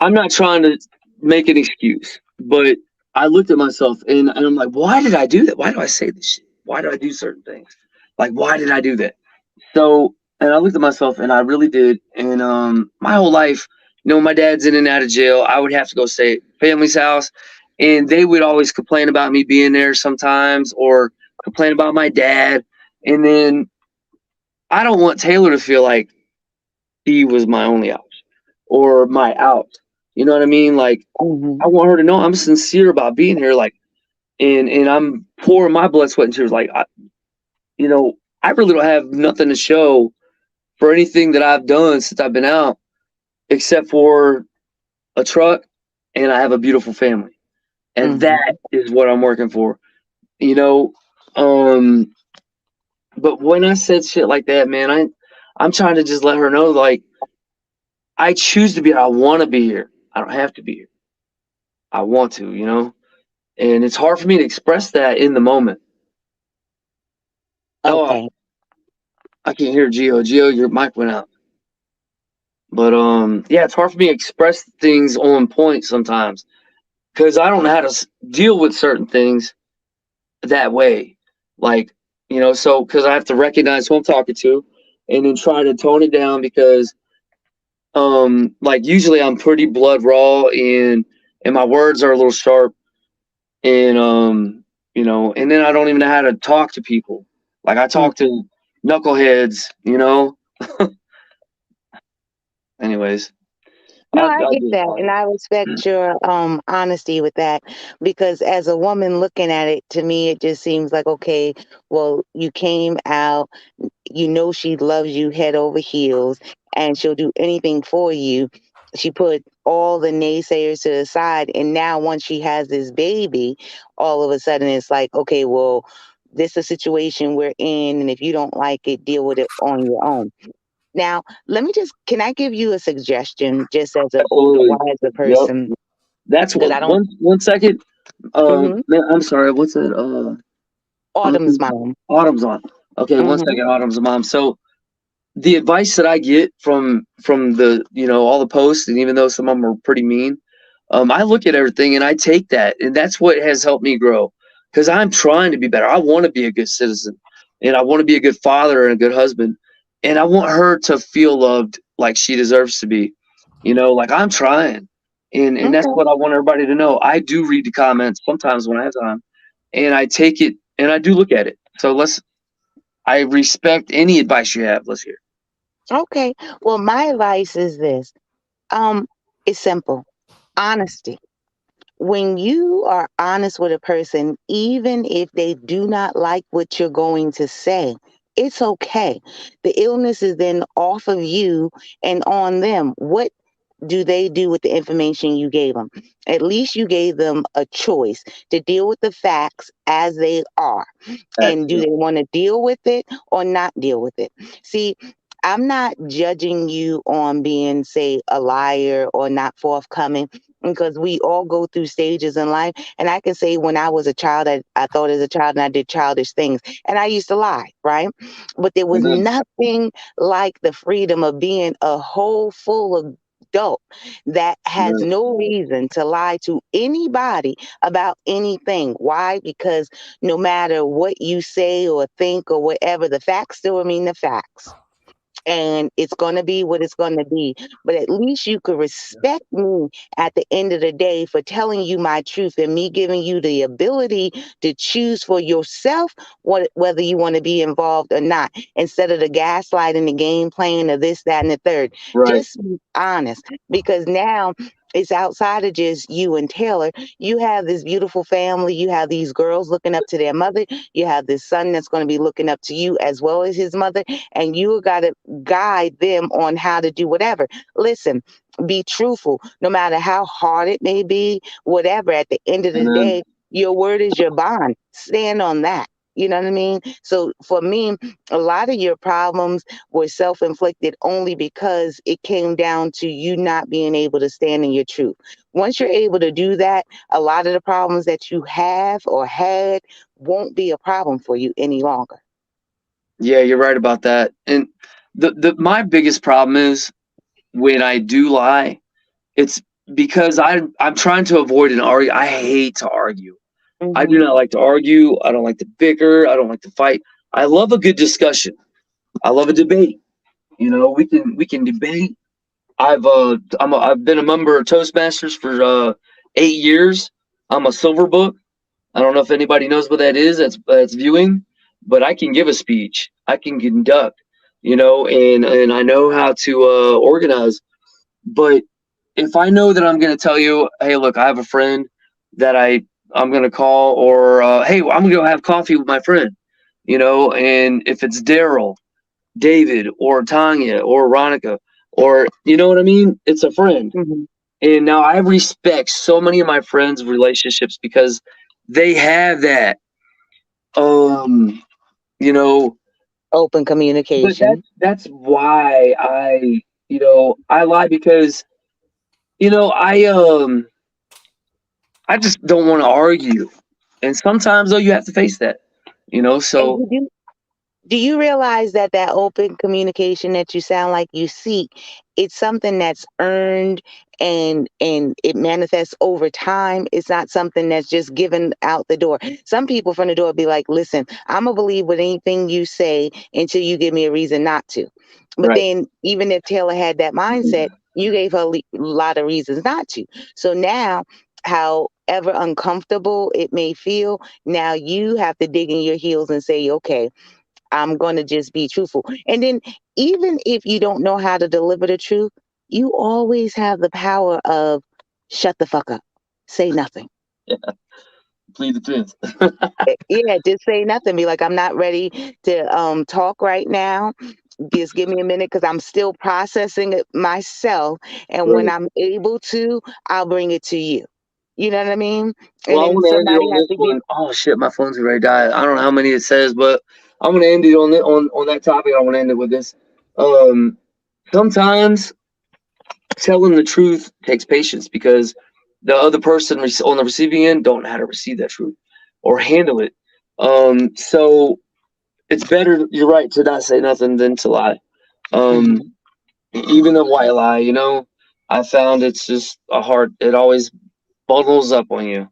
I'm not trying to make an excuse, but I looked at myself and I'm like, why did I do that? Why do I say this shit? Why do I do certain things? Like, why did I do that? So, and I looked at myself and I really did. And my whole life, my dad's in and out of jail. I would have to go stay at family's house, and they would always complain about me being there sometimes, or complain about my dad. And then I don't want Taylor to feel like he was my only out or my out. You know what I mean? Like, Hmm. I want her to know I'm sincere about being here. Like, and I'm pouring my blood, sweat, and tears. Like, you know, I really don't have nothing to show for anything that I've done since I've been out, except for a truck, and I have a beautiful family, and Hmm. that is what I'm working for. You know, um, but when I said shit like that, man, I'm trying to just let her know, like, I choose to be here. I want to be here. I don't have to be here. I want to, and it's hard for me to express that in the moment. Oh, Okay. I can't hear Gio. Gio, your mic went out. But yeah, it's hard for me to express things on point sometimes because I don't know how to deal with certain things that way. Like, so because I have to recognize who I'm talking to, and then try to tone it down because like usually I'm pretty blood raw and my words are a little sharp, and and then I don't even know how to talk to people. Like, I talk to knuckleheads. Anyways, No, I I get just that, and I respect your honesty with that because as a woman looking at it, to me, it just seems like okay, well, you came out, she loves you head over heels, and she'll do anything for you. She put all the naysayers to the side, and now once she has this baby, all of a sudden it's like, okay, well, this is a situation we're in, and if you don't like it, deal with it on your own. Now, can I give you a suggestion just as an older, absolutely. wiser Yep. person? That's Because what. I don't, One second. hmm Man, I'm sorry. What's that? Autumn's mom. Autumn's on. Okay, one Hmm. second. Autumn's mom. So the advice that I get from the all the posts, and even though some of them are pretty mean, I look at everything and I take that, and that's what has helped me grow. Because I'm trying to be better. I want to be a good citizen, and I want to be a good father and a good husband, and I want her to feel loved like she deserves to be. Like, I'm trying, and that's Okay. what I want everybody to know. I do read the comments sometimes when I have time, and I take it and I do look at it. So I respect any advice you have. Let's hear. Okay. Well, my advice is this. Um, it's simple. Honesty. When you are honest with a person, even if they do not like what you're going to say, it's okay. The illness is then off of you and on them. What do they do with the information you gave them? At least you gave them a choice to deal with the facts as they are. And do Excellent. they want to deal with it or not deal with it? See, I'm not judging you on being, say, a liar or not forthcoming because we all go through stages in life. And I can say when I was a child, I thought as a child and I did childish things. And I used to lie, right? But there was Amen. nothing like the freedom of being a whole, full adult that has Amen. no reason to lie to anybody about anything. Why? Because no matter what you say or think or whatever, the facts still remain the facts. and it's going to be what it's going to be. But at least you could respect me at the end of the day for telling you my truth and me giving you the ability to choose for yourself whether you want to be involved or not, instead of the gaslighting, the game playing, or this, that, and the third. Right. Just be honest, because now it's outside of just you and Taylor. You have this beautiful family. You have these girls looking up to their mother. You have this son that's going to be looking up to you as well as his mother. And you got to guide them on how to do whatever. Listen, be truthful, no matter how hard it may be, whatever. At the end of the Amen. day, your word is your bond. Stand on that. You know what I mean? So for me, a lot of your problems were self-inflicted only because it came down to you not being able to stand in your truth. Once you're able to do that, a lot of the problems that you have or had won't be a problem for you any longer. Yeah, you're right about that. And my biggest problem is when I do lie, it's because I'm trying to avoid an argument. I hate to argue. I do not like to argue. I don't like to bicker. I don't like to fight. I love a good discussion. I love a debate. You know, we can debate. I've been a member of Toastmasters for 8 years. I'm a silver book. I don't know if anybody knows what that is. That's viewing, but I can give a speech. I can conduct. You know, and I know how to organize. But if I know that I'm going to tell you, hey, look, I have a friend that I'm going to call, or hey, I'm going to go have coffee with my friend, you know, and if it's Daryl, David, or Tanya, or Ronica, or you know what I mean, it's a friend. Mm-hmm. And now I respect so many of my friends' relationships because they have that, you know, Open but communication. that's why I lie because, you know, I just don't want to argue. And sometimes though you have to face that, you know, And so do you realize that that open communication that you sound like you seek, it's something that's earned and it manifests over time. It's not something that's just given out the door. Some people from the door be like, listen, I'm gonna believe with anything you say until you give me a reason not to. But right. then even if Taylor had that mindset, you gave her a lot of reasons not to. So now, however uncomfortable it may feel, now you have to dig in your heels and say, okay, I'm going to just be truthful. And then, even if you don't know how to deliver the truth, you always have the power of shut the fuck up, say nothing. Yeah, plead the fifth. Yeah, just say nothing. Be like, I'm not ready to talk right now. Just give me a minute because I'm still processing it myself. And when Right. I'm able to, I'll bring it to you. You know what I mean? Well, And I then want to end it somebody on has this to give. one. Oh shit, my phone's already died. I don't know how many it says, but I'm gonna end it on that topic. I want to end it with this. Um, Sometimes telling the truth takes patience because the other person on the receiving end don't know how to receive that truth or handle it. So it's better. You're right to not say nothing than to lie. Um, Even a white lie, you know, I found it's just it always bundles up on you.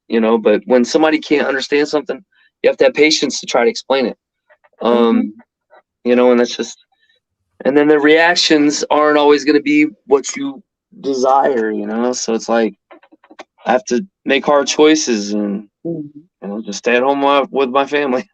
You know, but when somebody can't understand something, you have to have patience to try to explain it. Mhm. You know, and that's just, and then the reactions aren't always going to be what you desire, you know, so it's like I have to make hard choices and, Mhm. you know, just stay at home with my family.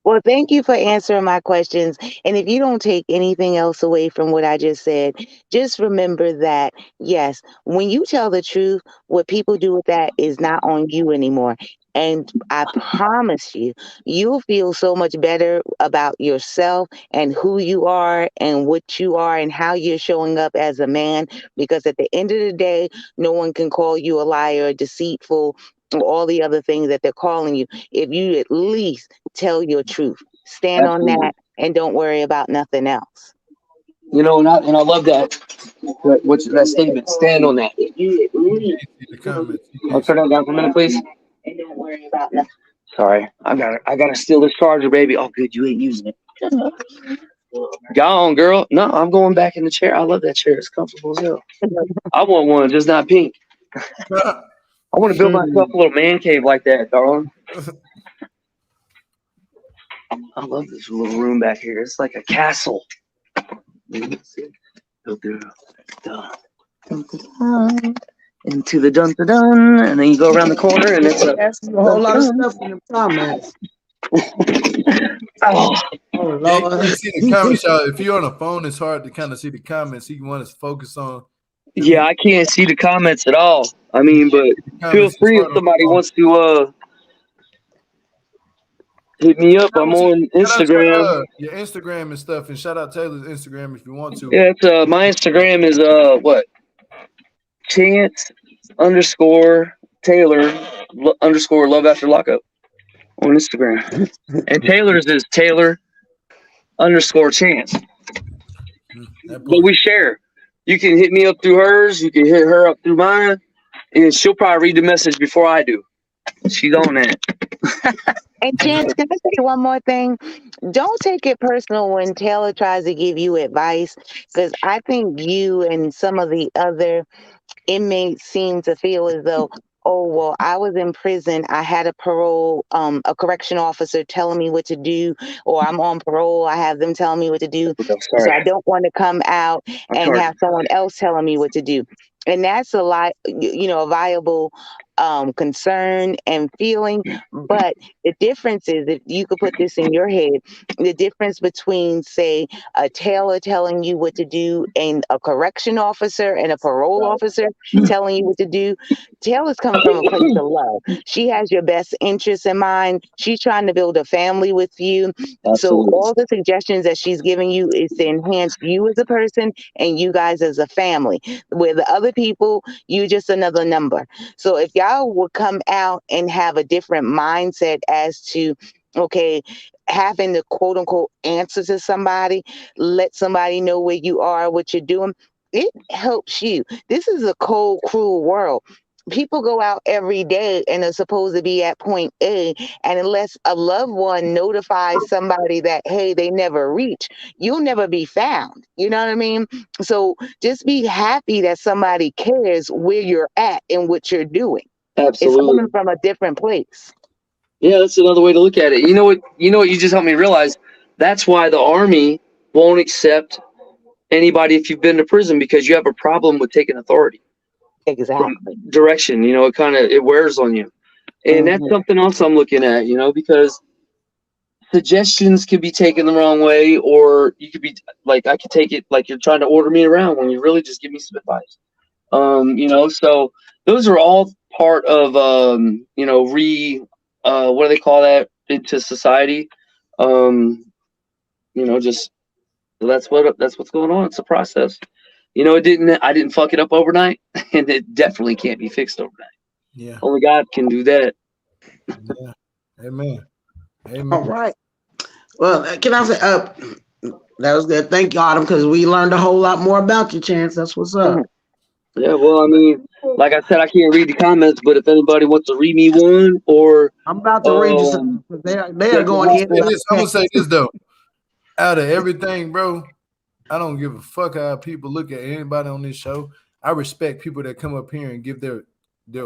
Well, thank you for answering my questions. And if you don't take anything else away from what I just said, just remember that, yes, when you tell the truth, what people do with that is not on you anymore. And I promise you, you'll feel so much better about yourself and who you are and what you are and how you're showing up as a man. Because at the end of the day, no one can call you a liar, deceitful, or all the other things that they're calling you if you at least tell your truth. Stand on Absolutely. that and don't worry about nothing else. You know, and I love what's that statement, stand on that. You can't see the comments. You I'll can't turn see. that down for a minute, please. And don't worry about nothing. Sorry, I gotta steal this charger, baby. Oh, good, you ain't using it. Gone, girl. No, I'm going back in the chair. I love that chair. It's comfortable as hell. I want one, just not pink. I want to build myself a little man cave like that, darling. I love this little room back here. It's like a castle. Go through into the dun dun, and then you go around the corner, and it's a whole lot of stuff in the comments. Oh Lord. Yeah, you can't see the comments, y'all. If you're on a phone, it's hard to kind of see the comments. You want to focus on. yeah, I can't see the comments at all. I mean, but feel free if somebody wants to hit me up. I'm on Instagram. Your Instagram and stuff, and shout out Taylor's Instagram if you want to. Yeah, it's my Instagram is what? Chance_Taylor _ love after lockup on Instagram. And Taylor's is Taylor_Chance. But we share. You can hit me up through hers, you can hit her up through mine, and she'll probably read the message before I do. She's on that. And Chance, can I say one more thing? Don't take it personal when Taylor tries to give you advice, because I think you and some of the other inmates seem to feel as though, oh, well, I was in prison. I had a parole, a correction officer telling me what to do, or I'm on parole. I have them telling me what to do. So I don't want to come out and have someone else telling me what to do. And that's a lot, a viable concern and feeling. But the difference is, if you could put this in your head, the difference between, say, a Taylor telling you what to do and a correction officer and a parole officer telling you what to do, Taylor's coming from a place of love. She has your best interests in mind. She's trying to build a family with you. So all the suggestions that she's giving you is to enhance you as a person and you guys as a family. Where the other people, you just another number. So if y'all would come out and have a different mindset as to, okay, having the quote unquote answer to somebody, let somebody know where you are, what you're doing, it helps you. This is a cold, cruel world. People go out every day and are supposed to be at point A, and unless a loved one notifies somebody that, hey, they never reach, you'll never be found. You know what I mean? So just be happy that somebody cares where you're at and what you're doing. Absolutely. It's coming from a different place. Yeah, that's another way to look at it. You know what you just helped me realize? That's why the Army won't accept anybody if you've been to prison, because you have a problem with taking authority. Exactly. Direction, it wears on you. And that's something else I'm looking at, because suggestions could be taken the wrong way, or you could be like, I could take it like you're trying to order me around when you really just give me some advice. So those are all part of, what do they call that, into society? Just that's what's going on. It's a process. I didn't fuck it up overnight, and it definitely can't be fixed overnight. Yeah. Only God can do that. Yeah. Amen. All right. Well, can I say, that was good. Thank you, Autumn, because we learned a whole lot more about you, Chance. That's what's up. Yeah, well, I mean, like I said, I can't read the comments, but if anybody wants to read me one, or I'm about to read you some. They are going in. I'm gonna say this though. Out of everything, bro, I don't give a fuck how people look at anybody on this show. I respect people that come up here and give their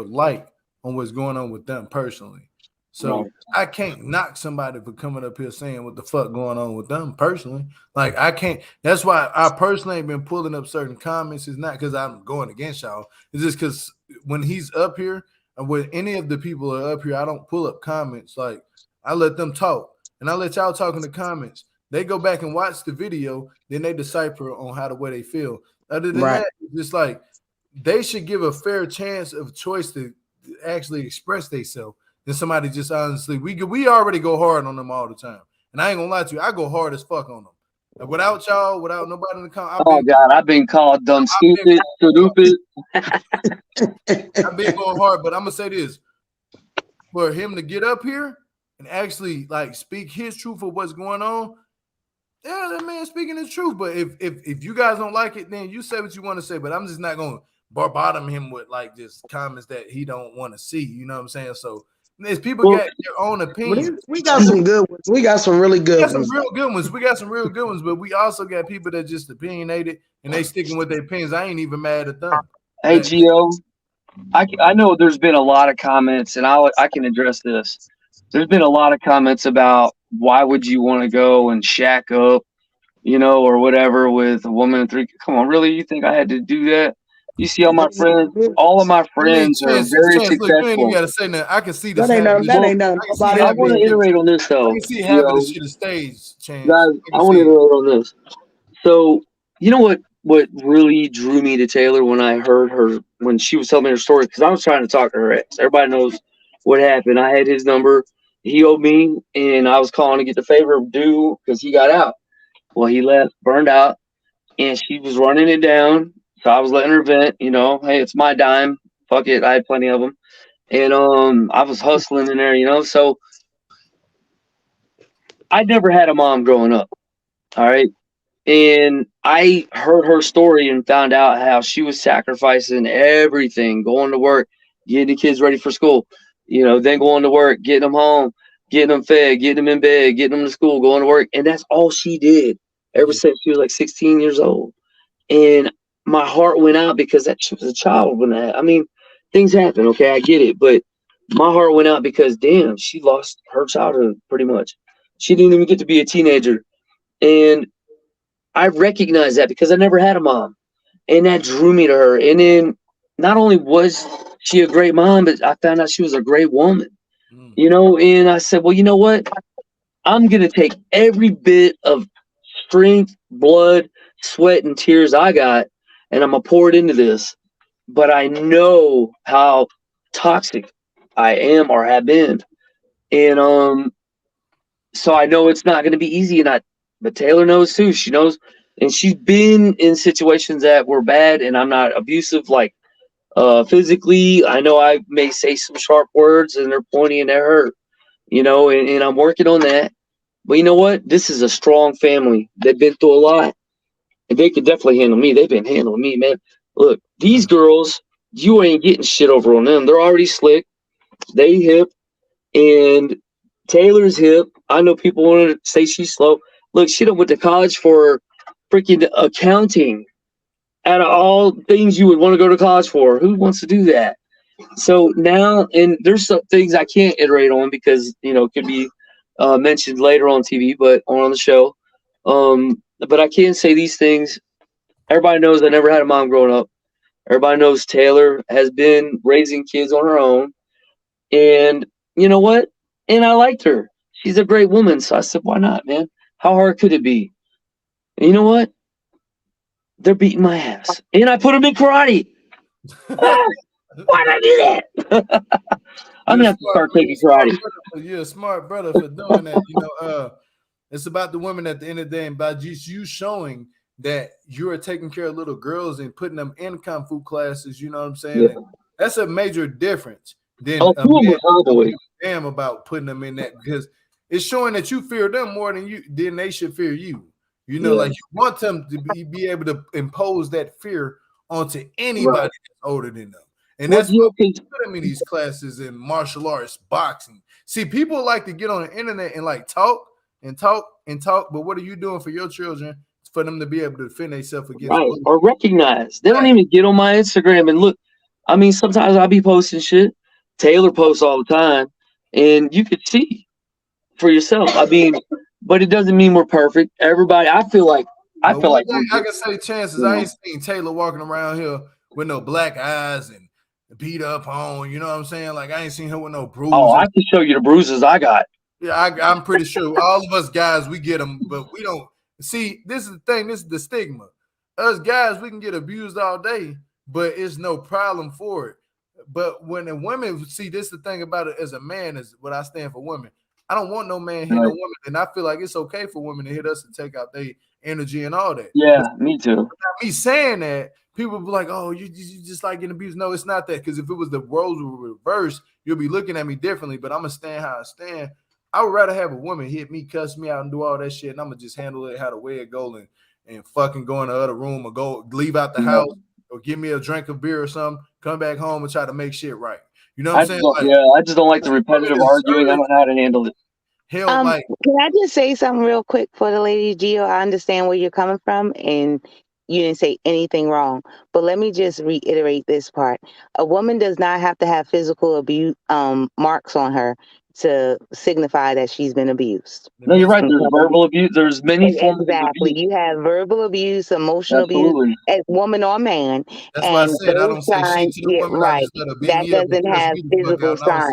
light on what's going on with them personally. So I can't knock somebody for coming up here saying what the fuck going on with them personally. Like, I can't. That's why I personally ain't been pulling up certain comments. It's not because I'm going against y'all. It's just because when he's up here and when any of the people are up here, I don't pull up comments. Like, I let them talk and I let y'all talk in the comments. They go back and watch the video, then they decipher on how the way they feel. Other than that, it's just like they should give a fair chance of choice to actually express themselves. Then somebody just honestly, we already go hard on them all the time. And I ain't gonna lie to you, I go hard as fuck on them. Like, without y'all, without nobody in the comments. I've been called dumb, stupid. I've been going hard, but I'm gonna say this. For him to get up here and actually like speak his truth of what's going on, yeah, that man speaking his truth. But if you guys don't like it, then you say what you want to say. But I'm just not gonna bottom him with like just comments that he don't want to see. You know what I'm saying? So as people got their own opinions. We got some good ones. We got some really good ones. We got some real good ones, but we also got people that just opinionated and they sticking with their opinions. I ain't even mad at them. Hey, Gio, I know there's been a lot of comments, and I can address this. There's been a lot of comments about why would you want to go and shack up, you know, or whatever with a woman and three? Come on, really? You think I had to do that? You see all of my I mean, friends are very chance. Look, you ain't even successful. gotta say nothing. I can see this That ain't nothing. happening. That Well, ain't nothing. I can see Nobody I else want happening. to being iterate on this I though, can see you half of the know, shit is staged. Chance. guys. I I can want to see it. iterate on this. So, you know what really drew me to Taylor when I heard her when she was telling me her story? Because I was trying to talk to her ex. Everybody knows what happened. I had his number. He owed me, and I was calling to get the favor due because he got out. Well, he left, burned out, and she was running it down. So I was letting her vent. You know, hey, it's my dime. Fuck it, I had plenty of them, and I was hustling in there. You know, so I never had a mom growing up. All right. And I heard her story and found out how she was sacrificing everything, going to work, getting the kids ready for school, you know, then going to work, getting them home, getting them fed, getting them in bed, getting them to school, going to work. And that's all she did ever Yeah. since she was like 16 years old. And my heart went out because that she was a child when that, I mean, things happen. Okay. I get it. But my heart went out because damn, she lost her childhood pretty much. She didn't even get to be a teenager. And I recognize that because I never had a mom, and that drew me to her. And then not only was she a great mom, but I found out she was a great woman. Mm. You know, and I said, well, you know what? I'm gonna take every bit of strength, blood, sweat, and tears I got, and I'm gonna pour it into this. But I know how toxic I am or have been, and so I know it's not gonna be easy. But Taylor knows too. She knows, and she's been in situations that were bad, and I'm not abusive like physically. I know I may say some sharp words, and they're pointing at her, you know, and I'm working on that. But you know what? This is a strong family. They've been through a lot, and they could definitely handle me. They've been handling me, man. Look, these girls, you ain't getting shit over on them. They're already slick. They hip, and Taylor's hip. I know people want to say she's slow. Look, she done went to college for freaking accounting. Out of all things you would want to go to college for, who wants to do that? So now, and there's some things I can't iterate on because you know it could be mentioned later on TV, but on the show. But I can say these things. Everybody knows I never had a mom growing up. Everybody knows Taylor has been raising kids on her own, and you know what? And I liked her. She's a great woman, so I said, why not, man? How hard could it be? And you know what? They're beating my ass, and I put them in karate. Ah, why did I do that? I'm gonna have to start taking karate. You're a smart brother for doing that. You know, it's about the women at the end of the day, and by just you showing that you are taking care of little girls and putting them in kung fu classes. You know what I'm saying? Yeah. And that's a major difference than Oh, a two of them man are tall boys. damn about putting them in that because it's showing that you fear them more than they should fear you. You know, Yeah. like you want them to be able to impose that fear onto anybody Right. that's older than them. And Well, that's yeah, why we 'cause- put them in these classes in martial arts, boxing. See, people like to get on the internet and like talk and talk and talk, but what are you doing for your children for them to be able to defend themselves against right. bullshit? Or recognize. They don't even get on my Instagram and look. I mean, sometimes I'll be posting shit. Taylor posts all the time, and you could see for yourself. I mean, but it doesn't mean we're perfect. Everybody, I But feel one like thing we're I good. can say, chances You I know. ain't seen Taylor walking around here with no black eyes and beat up on. You know what I'm saying? Like I ain't seen her with no Oh, I bruises. can show you the bruises I got. Yeah, I'm pretty sure all of us guys we get them, but we don't see. This is the thing. This is the stigma. Us guys, we can get abused all day, but it's no problem for it. But when the women see this, the thing about it as a man is what I stand for women. I don't want no man hit no Right. woman, and I feel like it's okay for women to hit us and take out their energy and all that. But Yeah, me too. me saying that, people be like, "Oh, you just like getting abused." No, it's not that. Because if it was the roles were reversed, you'll be looking at me differently. But I'm gonna stand how I stand. I would rather have a woman hit me, cuss me out, and do all that shit, and I'm gonna just handle it how the way it go and fucking go in the other room or go leave out the Yeah. house or give me a drink of beer or something, come back home and try to make shit right. You know what I'm saying? Like I just don't like the women repetitive arguing. I deserve don't know how to handle it. hell like Can I just say something real quick for the lady, Gio? I understand where you're coming from, and you didn't say anything wrong. But let me just reiterate this part: a woman does not have to have physical abuse marks on her to signify that she's been abused. No, you're right. There's verbal abuse. There's many forms of Exactly. abuse. You have verbal abuse, emotional abuse, Absolutely. as woman or man. That's why I And said I those don't say shit signs, to the yeah, women. I right. just let her beat That me up and doesn't curse have me the fuck physical out. And I signs.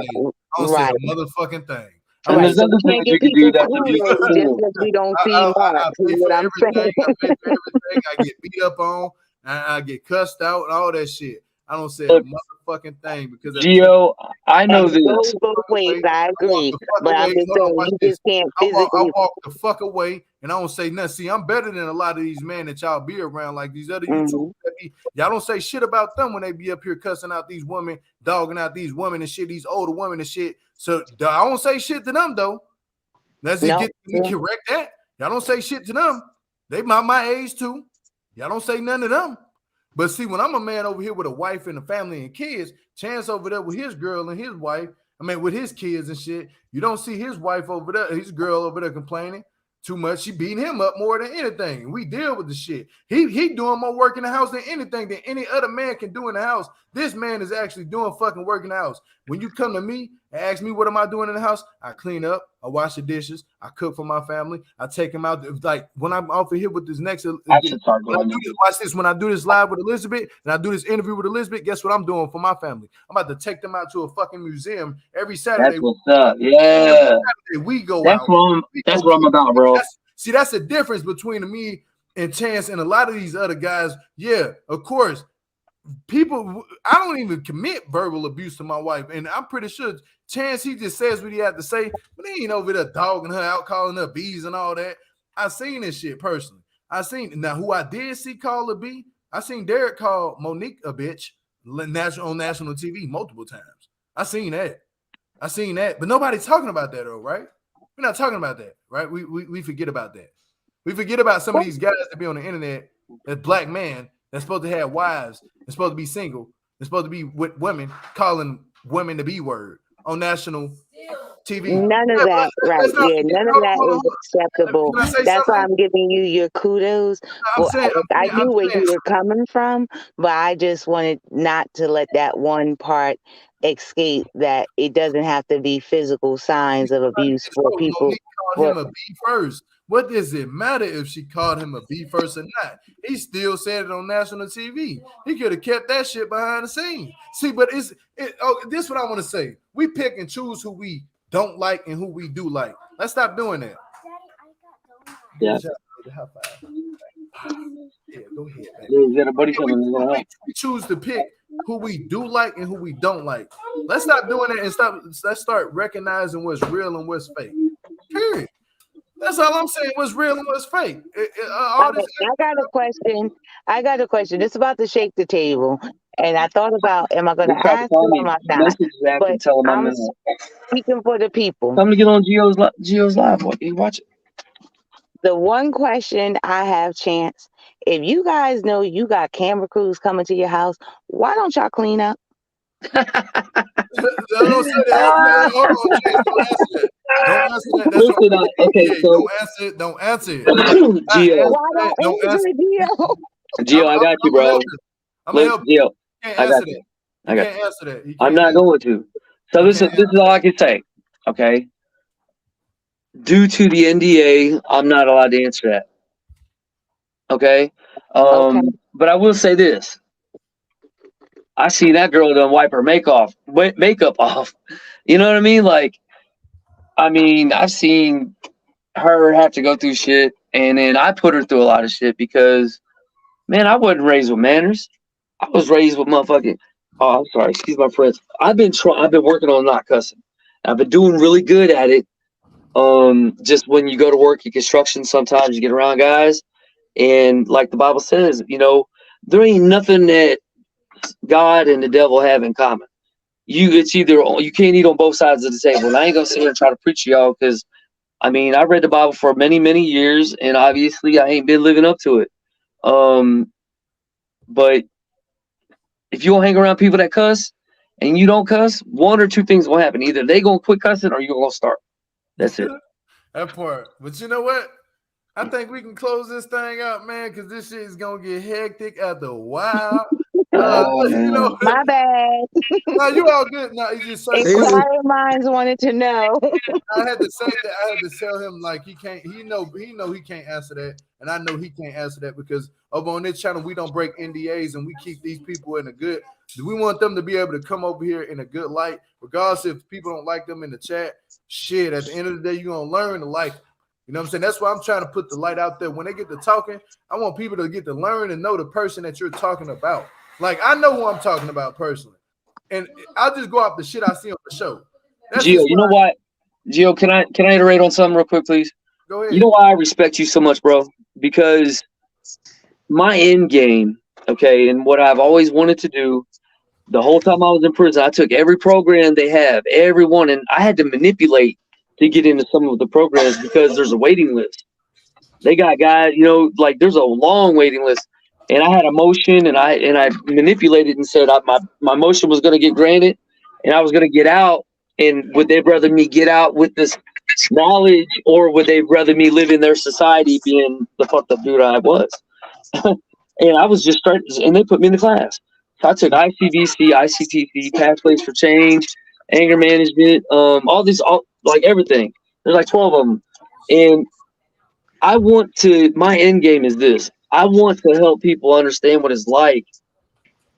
don't say Right. a motherfucking thing. Right. And there's So other we things can't you give can do people that's abuse kudos just too. because we don't see marks. I You pay know for what I'm everything. I pay saying? for everything. I get beat up on. I get cussed out and all that shit. I don't say a Look, motherfucking thing because at the same Gio, I know And it this. goes both ways. I I walk agree. the fuck But I'm away. just Hold on, saying, watch you this. just can't I physically. walk the fuck away and I don't say nothing. See, I'm better than a lot of these men that y'all be around, like these other YouTubers. Y'all don't say shit about them when they be up here cussing out these women, dogging out these women and shit, these older women and shit. So I don't say shit to them though. Let's get me correct that. Y'all don't say shit to them. They my age too. Y'all don't say none to them. But see, when I'm a man over here with a wife and a family and kids, Chance over there with his girl and his wife, I mean with his kids and shit, you don't see his wife over there, his girl over there complaining too much. She beating him up more than anything. We deal with the shit. He doing more work in the house than anything than any other man can do in the house. This man is actually doing fucking work in the house. When you come to me and ask me what am I doing in the house, I clean up, I wash the dishes, I cook for my family, I take him out. Like when I'm off of here with this next, I should start going. watch this. When I do this live with Elizabeth and I do this interview with Elizabeth, guess what I'm doing for my family? I'm about to take them out to a fucking museum every Saturday. That's what's up. Yeah. Saturday we go out. That's what I'm about, bro. That's the difference between me and Chance and a lot of these other guys. Yeah, of course. People, I don't even commit verbal abuse to my wife, and I'm pretty sure Chance, he just says what he had to say, but he ain't over there dogging her out, calling her bees and all that. I seen this shit personally. I seen now who I did see call a bee. I seen Derek call Monique a bitch on national TV multiple times. I seen that, but nobody's talking about that though, right? We're not talking about that, right? We forget about that. We forget about some of these guys that be on the internet, that black man that's supposed to have wives, that's supposed to be single, that's supposed to be with women, calling women the B word on national TV. None of that, right? Yeah, none of that is acceptable. That's why I'm giving you your kudos. I knew where you were coming from, but I just wanted not to let that one part escape, that it doesn't have to be physical signs of abuse for people. Called him a B first. What does it matter if she called him a B first or not? He still said it on national TV. He could have kept that shit behind the scenes. See, but this is what I want to say. We pick and choose who we don't like and who we do like. Let's stop doing that. Yeah. Yeah, go ahead, man. You got a buddy coming. We choose to pick who we do like and who we don't like. Let's stop doing that and let's start recognizing what's real and what's fake. Period. That's all I'm saying. What's real and what's fake. I got a question. It's about to shake the table. And I thought about, am I going to ask them or not? But I'm speaking for the people. Time to get on Gio's live. You watch it. The one question I have, Chance, if you guys know you got camera crews coming to your house, why don't y'all clean up? Don't say that. Hold on, Chase. Don't answer that. That's Listen, okay, so don't answer it. Gio. Why don't answer it, Gio? Gio, I got you, bro. I'm gonna help you. Gio. I got you. I can't answer that. I'm not going to. So this is all I can say. Okay. Due to the NDA, I'm not allowed to answer that. Okay. But I will say this. I see that girl done wipe her makeup off. You know what I mean? Like, I've seen her have to go through shit, and then I put her through a lot of shit because, man, I wasn't raised with manners. I was raised with motherfucking. Oh, I'm sorry. Excuse my friends. I've been working on not cussing. I've been doing really good at it. Just when you go to work in construction, sometimes you get around guys, and like the Bible says, there ain't nothing that God and the devil have in common. It's either you can't eat on both sides of the table. And I ain't gonna sit here and try to preach to y'all because I read the Bible for many, many years, and obviously I ain't been living up to it. But if you don't hang around people that cuss and you don't cuss, one or two things will happen. Either they gonna quit cussing or you're gonna start. That's it. That part. But you know what? I think we can close this thing out, man, because this shit is gonna get hectic after a while. Oh, You know, My bad. no, you all good. No, it's just certain See, questions. Inquiring minds wanted to know. I had to say that. I had to tell him like he can't. He know he can't answer that, and I know he can't answer that because over on this channel we don't break NDAs and we keep these people in a good. We want them to be able to come over here in a good light, regardless if people don't like them in the chat. Shit, at the end of the day, you're gonna learn to like them. You know what I'm saying? That's why I'm trying to put the light out there. When they get to talking, I want people to get to learn and know the person that you're talking about. Like I know who I'm talking about personally, and I'll just go off the shit I see on the show. That's Gio, just you know what? Gio, can I iterate on something real quick, please? go ahead. You know why I respect you so much, bro? Because my end game, okay, and what I've always wanted to do the whole time I was in prison, I took every program they have, everyone, and I had to manipulate to get into some of the programs because there's a waiting list. They got guys, you know, like there's a long waiting list. And I had a motion, and I manipulated and said my motion was going to get granted, and I was going to get out. And would they rather me get out with this knowledge, or would they rather me live in their society being the fucked up dude I was? And I was just starting, and they put me in the class. So I took ICBC, ICTC, Pathways for Change, Anger Management, all these, like everything. There's like 12 of them. And my end game is this. I want to help people understand what it's like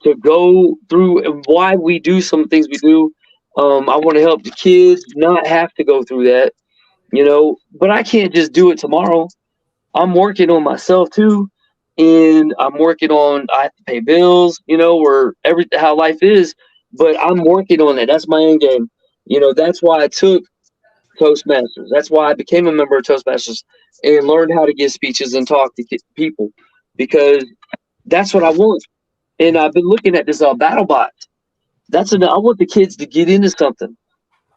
to go through and why we do some things we do. I want to help the kids not have to go through that, you know, but I can't just do it tomorrow. I'm working on myself too. And I'm working on, I have to pay bills, you know, or how life is, but I'm working on it. That's my end game. You know, that's why I took Toastmasters. That's why I became a member of Toastmasters and learned how to give speeches and talk to people, because that's what I want. And I've been looking at this BattleBot. I want the kids to get into something,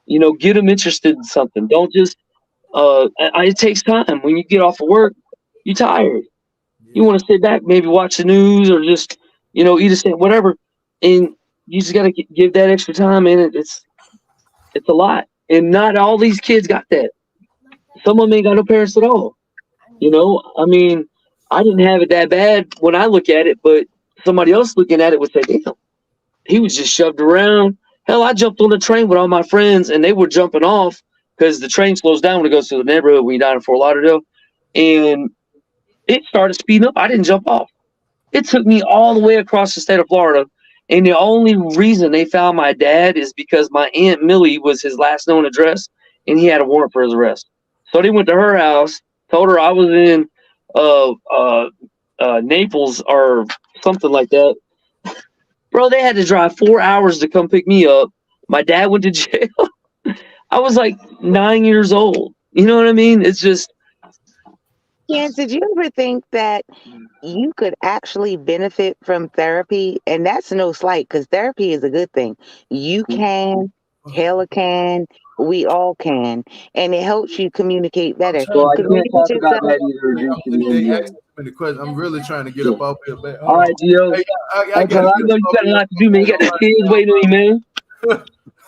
you know, get them interested in something. Don't just, it takes time. When you get off of work, you're tired. You want to sit back, maybe watch the news or just, you know, eat a sandwich, whatever. And you just got to give that extra time, and it's a lot. And not all these kids got that. Some of them ain't got no parents at all. You know, I mean, I didn't have it that bad when I look at it, but somebody else looking at it would say, damn, he was just shoved around. Hell, I jumped on the train with all my friends, and they were jumping off because the train slows down when it goes to the neighborhood when you're down in Fort Lauderdale. And it started speeding up. I didn't jump off. It took me all the way across the state of Florida. And the only reason they found my dad is because my Aunt Millie was his last known address, and he had a warrant for his arrest. So they went to her house, told her I was in Naples or something like that. Bro, they had to drive 4 hours to come pick me up. My dad went to jail. I was like 9 years old. You know what I mean? It's just. Yes, did you ever think that you could actually benefit from therapy? And that's no slight, because therapy is a good thing. You can, Taylor can, we all can. And it helps you communicate better. Well, I Because when can't you talk put about yourself, that either due to the NDA. I'm really trying to get up off here, man. All right, Gio. Hey, I Okay, gotta I get know up you off got a lot to do, man. You got the kids waiting on you,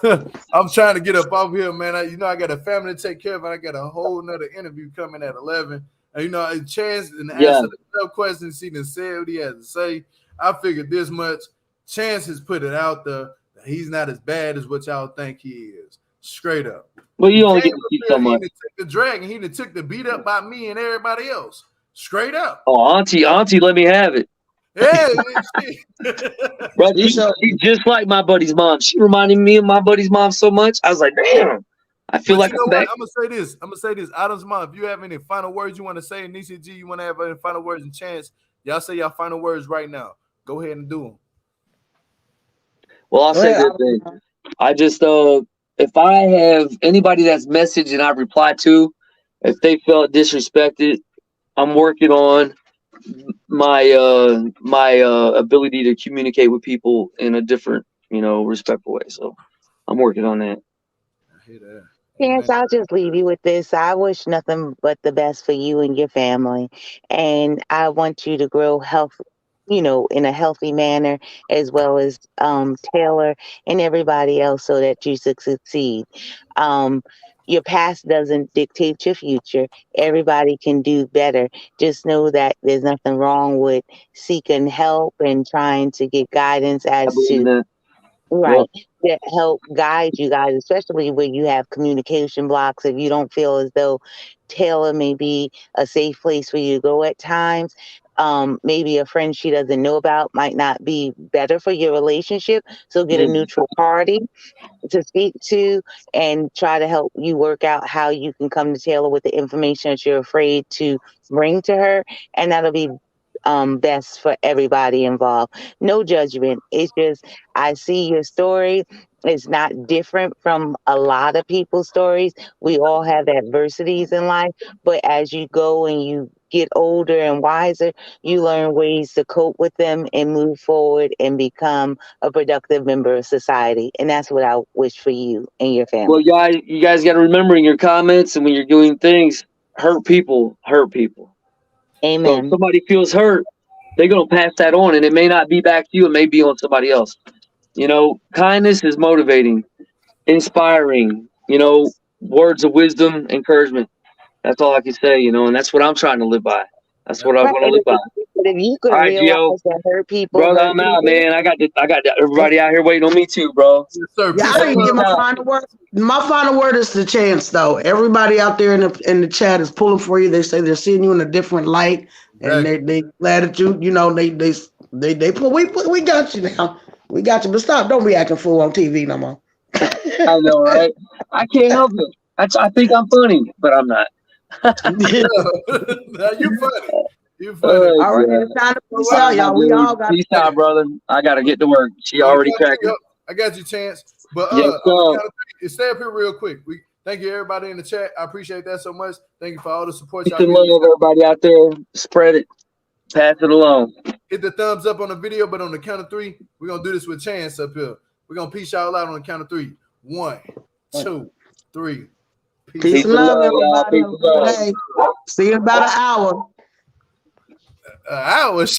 man. I'm trying to get up off here, man. I got a family to take care of, and I got a whole nother interview coming at 11. And you know, a chance and answer the questions he done said what he had to say. I figured this much. Chance has put it out there that he's not as bad as what y'all think he is. Straight up. Well, you only get to see so much. He took the dragon. He took the beat up by me and everybody else. Straight up. Oh, Auntie, let me have it. Yeah, bro, she's just like my buddy's mom. She reminded me of my buddy's mom so much. I was like, damn. I feel like I'm back. I'm gonna say this. Adam's mom, if you have any final words you want to say, Nisi G, you want to have any final words and Chance, y'all say y'all final words right now. Go ahead and do them. Well, I'll say this thing. I just if I have anybody that's messaged and I reply to, if they felt disrespected, I'm working on my ability to communicate with people in a different, you know, respectful way. So I'm working on that. I hear that. Chance, I'll just leave you with this. I wish nothing but the best for you and your family. And I want you to grow in a healthy manner, as well as Taylor and everybody else, so that you succeed. your past doesn't dictate your future. Everybody can do better. Just know that there's nothing wrong with seeking help and trying to get guidance I as believe to that. Yeah. right that help guide you guys, especially when you have communication blocks. If you don't feel as though Taylor may be a safe place for you to go at times, maybe a friend she doesn't know about might not be better for your relationship. So get a Maybe. neutral party to speak to and try to help you work out how you can come to Taylor with the information that you're afraid to bring to her. And that'll be best for everybody involved. No judgment. It's just, I see your story. It's not different from a lot of people's stories. We all have adversities in life, but as you go and you get older and wiser, you learn ways to cope with them and move forward and become a productive member of society. And that's what I wish for you and your Well, family. you guys got to remember in your comments and when you're doing things, hurt people hurt people. So if Amen. somebody feels hurt, they're gonna pass that on, and it may not be back to you. It may be on somebody else. Kindness is motivating, inspiring. Words of wisdom, encouragement. That's all I can say. And that's what I'm trying to live by. That's what I Right. want to And live by. if you could All right, realize Gio, that brother, hurt I'm out, people, man. I got everybody out here waiting on me too, bro. Yes, sir. Yeah, Peace I and didn't love. get my out. final word. My final word is the chance, though. Everybody out there in the chat is pulling for you. They say they're seeing you in a different light, and they glad that they pull. We got you now. We got you. But stop! Don't be acting fool on TV no more. I know, right? I can't help it. I think I'm funny, but I'm not. Now, you funny. You funny. All right, Yeah. it's time to So peace what? All right, out, my y'all. We dude. all got Peace out, brother. I gotta get to work. She On the already count of three, cracking. I got you, Chance. But Yes, on the sir. count of three, stay up here real quick. We thank you everybody in the chat. I appreciate that so much. Thank you for all the support Peace y'all and give. love, everybody out there. Spread it. Pass it along. Hit the thumbs up on the video, but on the count of three, we're gonna do this with Chance up here. We're gonna peace y'all out on the count of three. 1, 2, 3. peace and love, y'all. everybody. Peace Have a and good love. day. See you in about an hour. Hour.